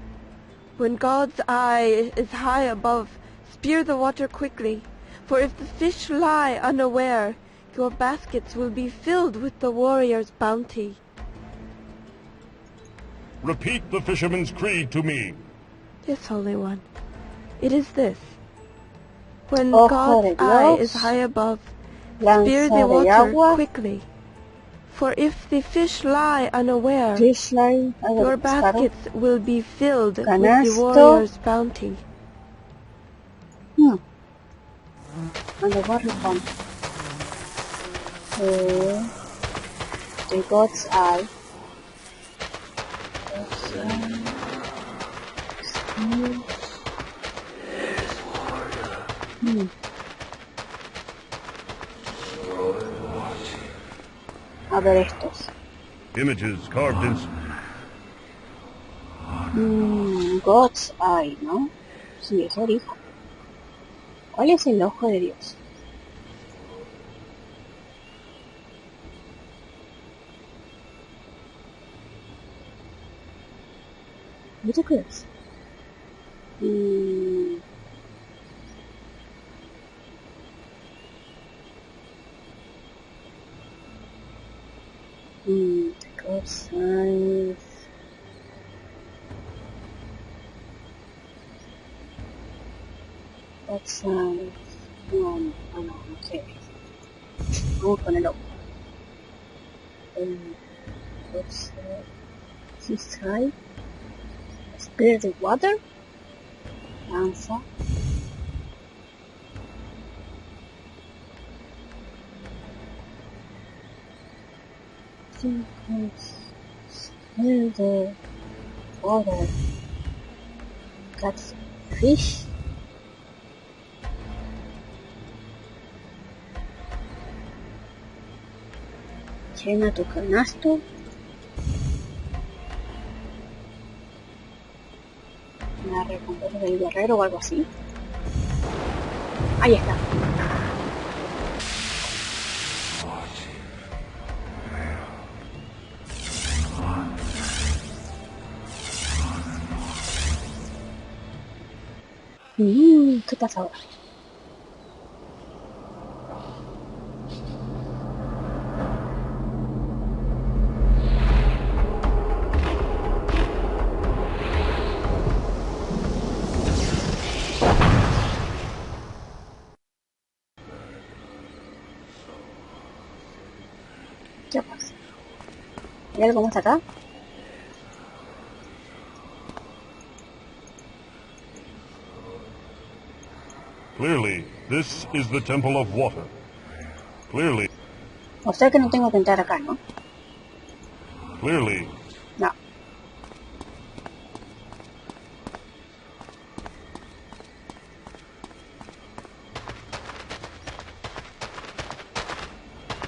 When God's eye is high above, spear the water quickly, for if the fish lie unaware, your baskets will be filled with the warrior's bounty.
Repeat the fisherman's creed to me.
Yes, Holy One. It is this. When
Ojo
God's
de
eye
Dios,
is high above,
lanza
spear the
de
water
agua,
quickly. For if the fish lie unaware,
fish line, algo
your
de pescado,
baskets will be filled with the
canasto.
warrior's bounty.
And the water pump. The God's eye. A ver estos.
Images carved in...
God's eye, ¿no? Sí, es origen. ¿Cuál es el ojo de Dios? ¿Qué te crees? God's eyes. God's eyes. No sé. Vamos con el ojo. God's eyes. His eye. Spirit of water. Lanza. Spirit of water. That's fish. Llena tu canasto. Una recompensa del guerrero o algo así. Ahí está. ¿Qué pasa ahora? ¿Hay algo más acá?
Clearly, this is the Temple of Water. Clearly.
O sea que no tengo que entrar acá, ¿no?
Clearly.
No.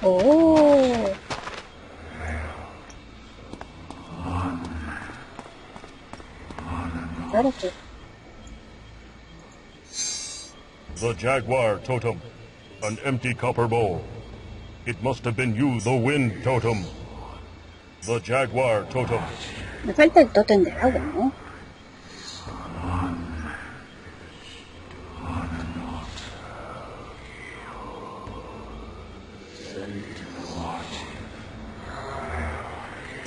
Oh. Claro que.
The Jaguar Totem. An empty copper bowl. It must have been you, the Wind Totem. The Jaguar Totem.
Me falta el tótem del agua, ¿no?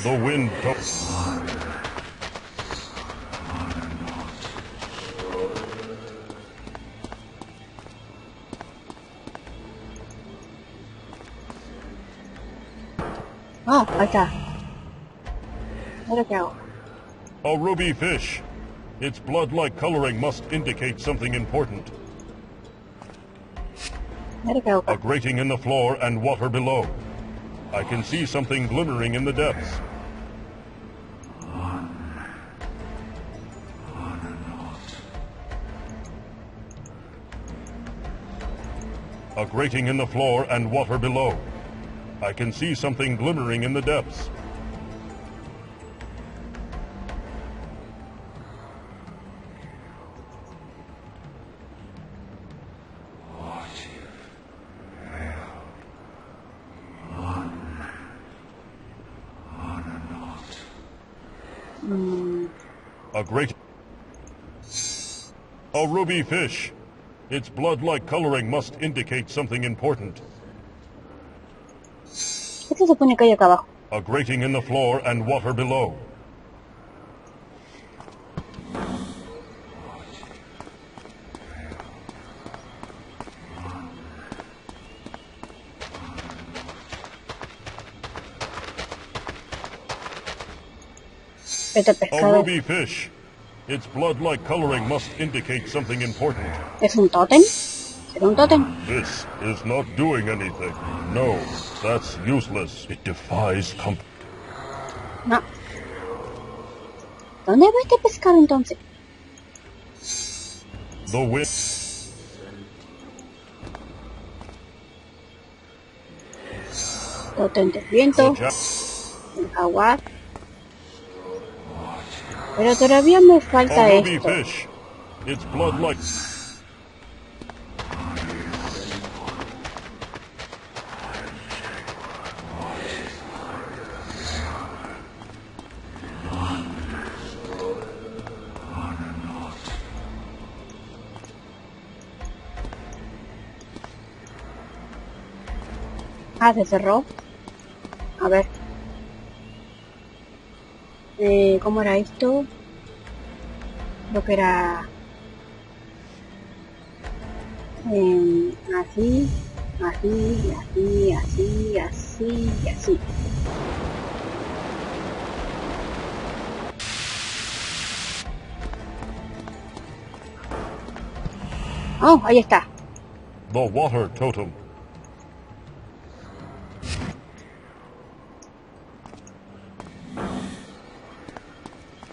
The Wind Totem.
Ah, ahí está. Mira qué hago.
A ruby fish. Its blood-like coloring must indicate something important.
Mira qué hago.
A grating in the floor and water below. I can see something glimmering in the depths. A grating in the floor and water below. I can see something glimmering in the depths. A great... A ruby fish. Its blood-like coloring must indicate something important.
¿Qué se supone que hay acá abajo?
A grating in the floor and water below.
Este
A
pescado
ruby fish. Its blood-like coloring must indicate something important.
es un tótem. ¿Será un tótem?
This is not doing anything. No, that's useless. It defies comfort.
No. ¿Dónde va este pescado entonces?
The wind.
Tótem del viento.
The
El jaguar. Pero todavía me falta
A ruby
esto.
fish. Its blood-like...
Ah, se cerró. A ver. ¿Cómo era esto? Creo que era... así, así, así, así, así y así. Oh, ahí está.
The water totem.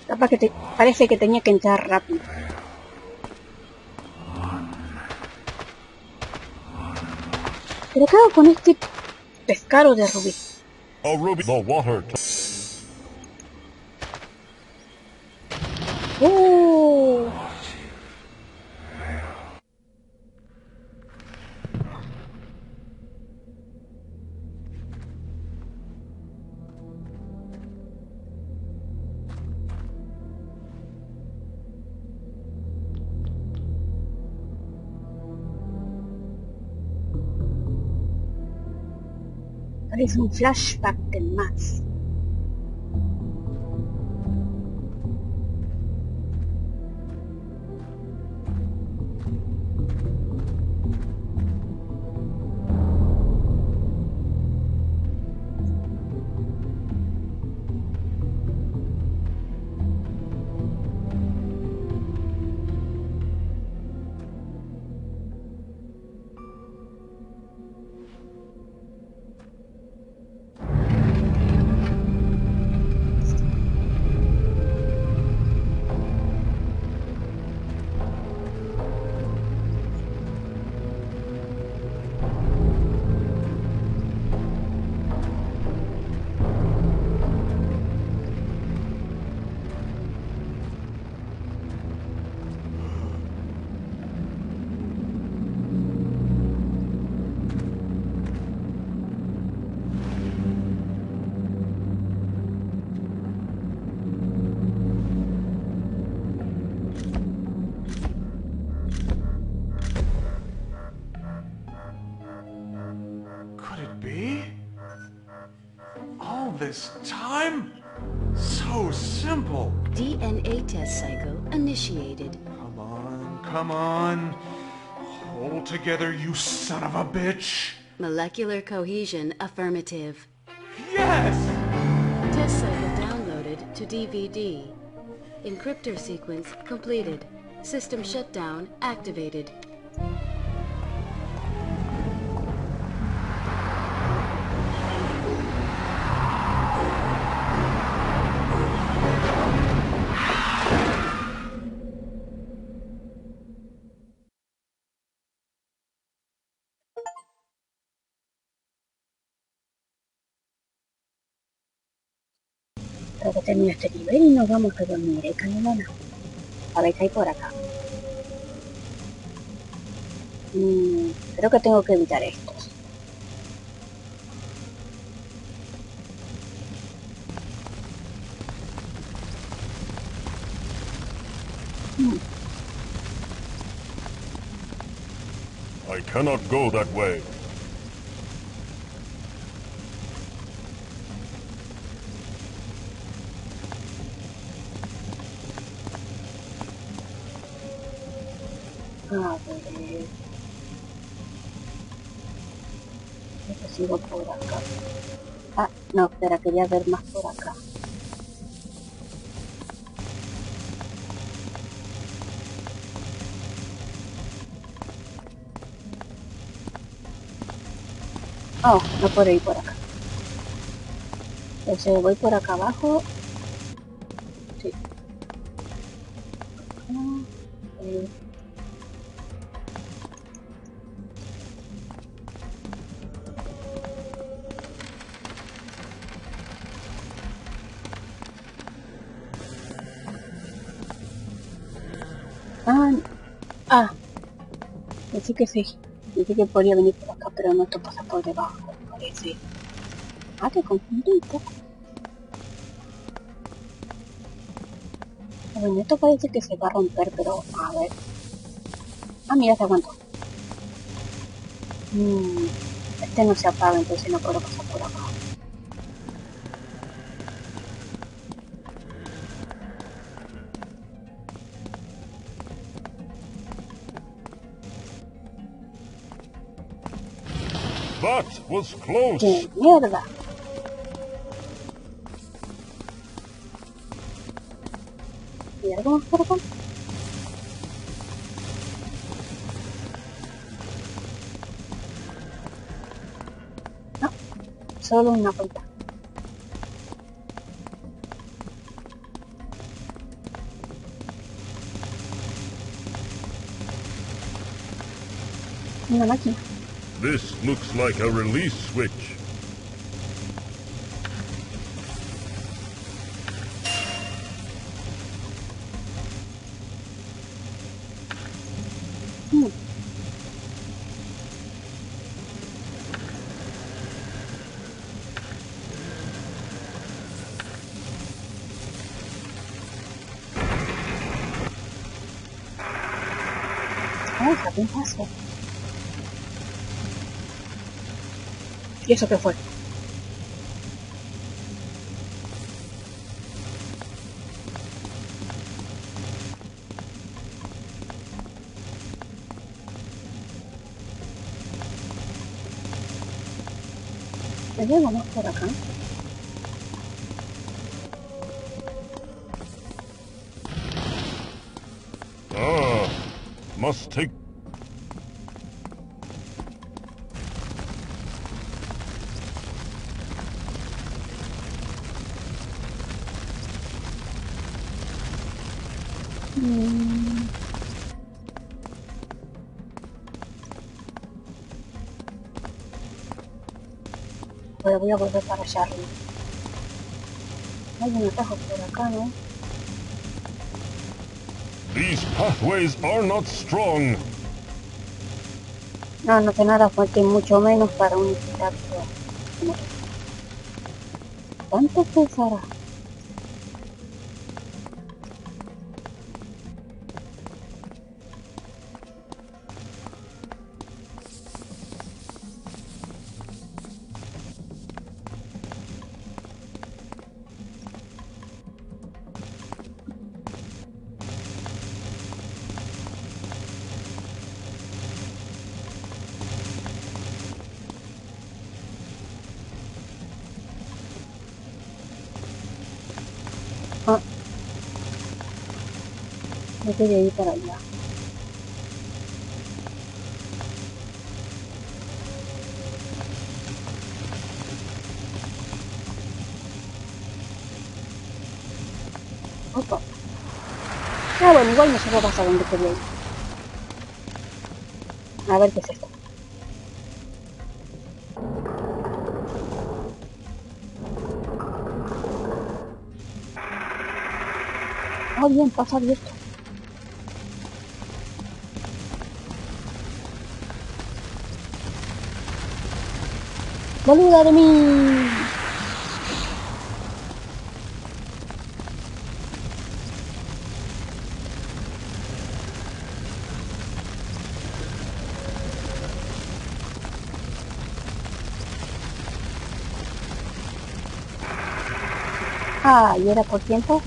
Capaz que parece que tenía que entrar rápido. ¿Pero qué hago con este pescado de rubí?
A ruby... The water totem.
Parece un flashback del Max.
this time? So simple.
DNA test cycle initiated.
Come on, come on. Hold together, you son of a bitch.
Molecular cohesion affirmative.
Yes!
Test cycle downloaded to DVD. Encryptor sequence completed. System shutdown activated.
Creo que termino este nivel y nos vamos a dormir, Canelona. A ver qué hay por acá. Creo que tengo que evitar estos.
I cannot go that way.
A ver. Yo sigo por acá. Ah, no, espera, quería ver más por acá. Oh, no puedo ir por acá. Entonces voy por acá abajo. Sí. Pensé que sí. Pensé que podía venir por acá, pero no, esto pasa por debajo, parece. Te confundí un poco. Bueno, esto parece que se va a romper, pero a ver. Mira, se aguantó. Este no se apaga, entonces no puedo pasar por acá.
That was close.
¡Qué mierda! ¿Y algo más por acá? No, solo una vuelta. Una máquina.
This looks like a release switch.
¿Qué pasó? ¿Y eso qué fue? Vamos por acá.
Must take...
Pero voy a volver para allá arriba. Hay un atajo por acá, ¿no?
These pathways are not strong.
No sé nada fuerte, mucho menos para un artefacto. ¿Cuánto pesará? Me quería ir para allá. Opa. Ah, bueno, igual no se va a pasar donde quería ir. A ver qué es esto. Oh, bien, pasa abierto. ¡Boluda de mí! Ah, ¿y era por tiempo?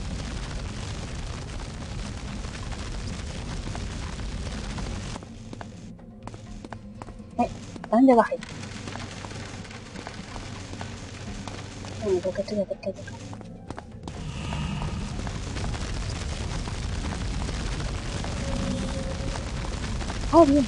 ¿A dónde bajé? Bueno, creo que estoy cerca de acá. Oh, bien.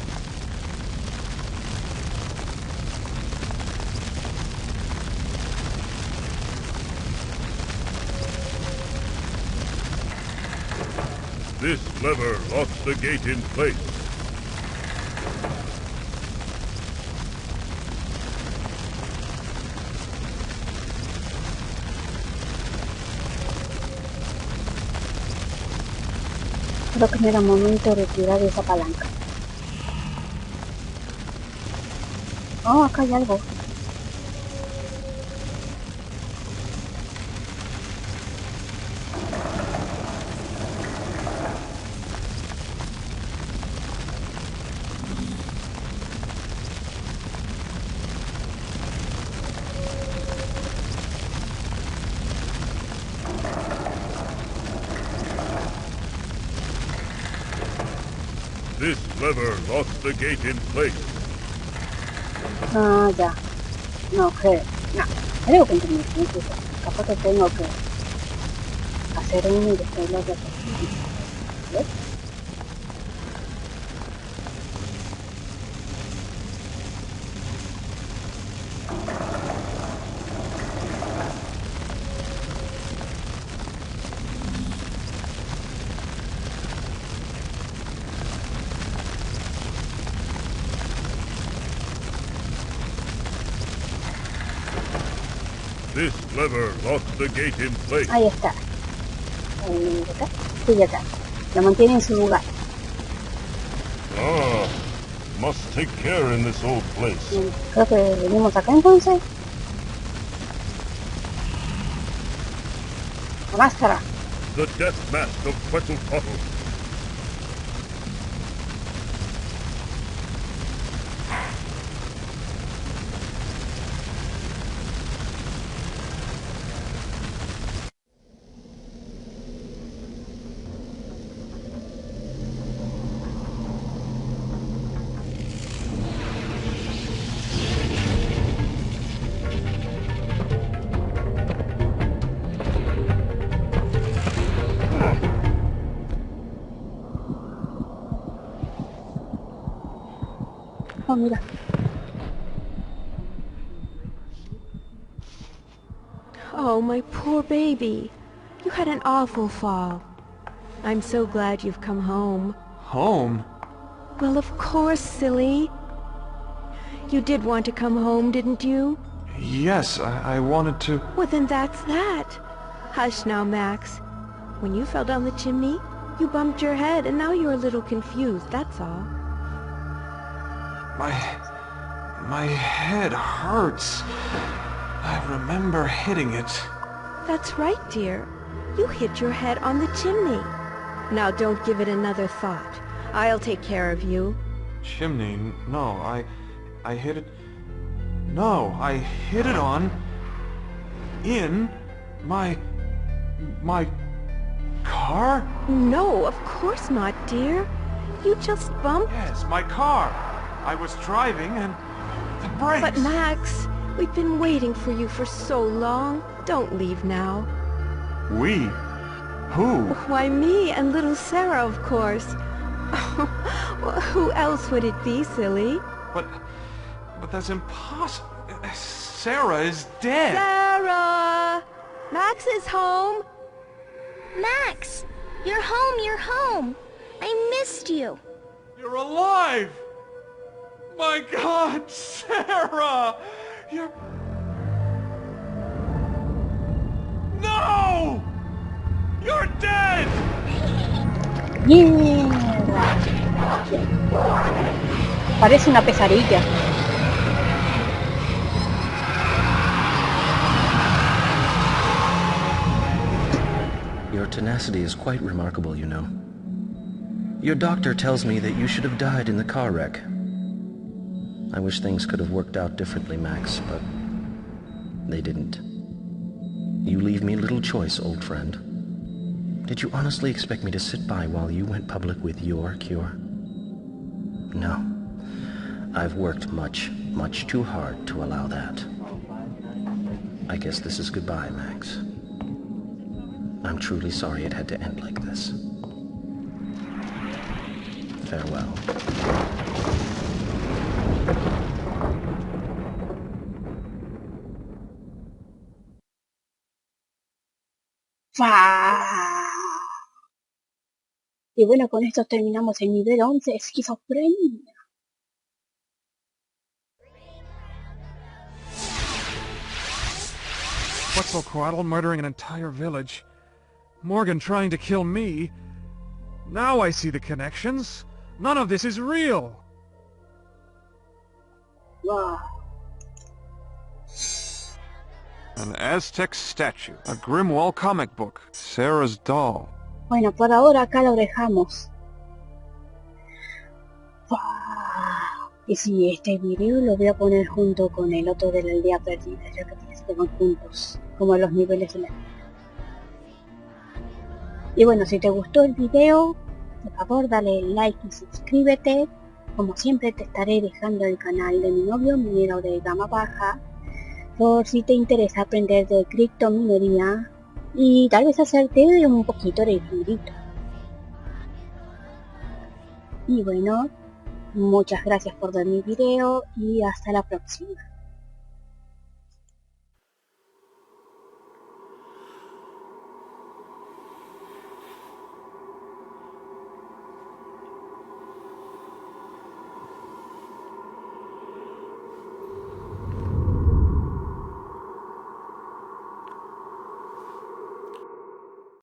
This lever locks the gate in place.
Creo que no era momento de tirar esa palanca. Oh, acá hay algo.
This lever locks the gate in place.
Ah, ya. No, creo. No, creo que entendí. Capaz que tengo que hacer uno y después lo otro. ¿Ves?
This lever locks the gate in place.
Ahí está. ¿Acá? Sí, acá. Lo mantiene en su lugar.
Ah, must take care in this old place.
Creo que venimos acá entonces. La máscara.
The death mask of Quetzalcoatl.
Oh, mira.
Oh, my poor baby. You had an awful fall. I'm so glad you've come home.
Home?
Well, of course, silly. You did want to come home, didn't you?
Yes, I wanted to...
Well, then that's that. Hush now, Max. When you fell down the chimney, you bumped your head, and now you're a little confused, that's all.
My head hurts. I remember hitting it.
That's right, dear. You hit your head on the chimney. Now don't give it another thought. I'll take care of you.
Chimney? No, I hit it... No, I hit it on... in... my car?
No, of course not, dear. You just bumped...
Yes, my car. I was driving and... the brakes...
But Max, we've been waiting for you for so long. Don't leave now.
We? Who?
Why, me and little Sarah, of course. Who else would it be, silly?
But that's impossible. Sarah is dead.
Sarah! Max is home.
Max! You're home, you're home! I missed you!
You're alive! My God, Sarah! You're... No! You're dead!
¡Mierda! Parece una pesadilla.
Your tenacity is quite remarkable, you know. Your doctor tells me that you should have died in the car wreck. I wish things could have worked out differently, Max, but they didn't. You leave me little choice, old friend. Did you honestly expect me to sit by while you went public with your cure? No. I've worked much, much too hard to allow that. I guess this is goodbye, Max. I'm truly sorry it had to end like this. Farewell.
Y bueno, con esto terminamos el nivel 11, esquizofrenia.
Quetzalcoatl murdering an entire village. Morgan trying to kill me. Now I see the connections. None of this is real.
Wow.
An Aztec statue. A Grimwall comic book. Sarah's doll.
Bueno, por ahora acá lo dejamos. Y sí, este video lo voy a poner junto con el otro de la aldea perdida, ya que se van juntos, como los niveles de la vida. Y bueno, si te gustó el video, por favor dale like y suscríbete. Como siempre te estaré dejando el canal de mi novio minero de gama baja, por si te interesa aprender de criptominería y tal vez hacerte un poquito de dinerito. Y bueno, muchas gracias por ver mi video y hasta la próxima.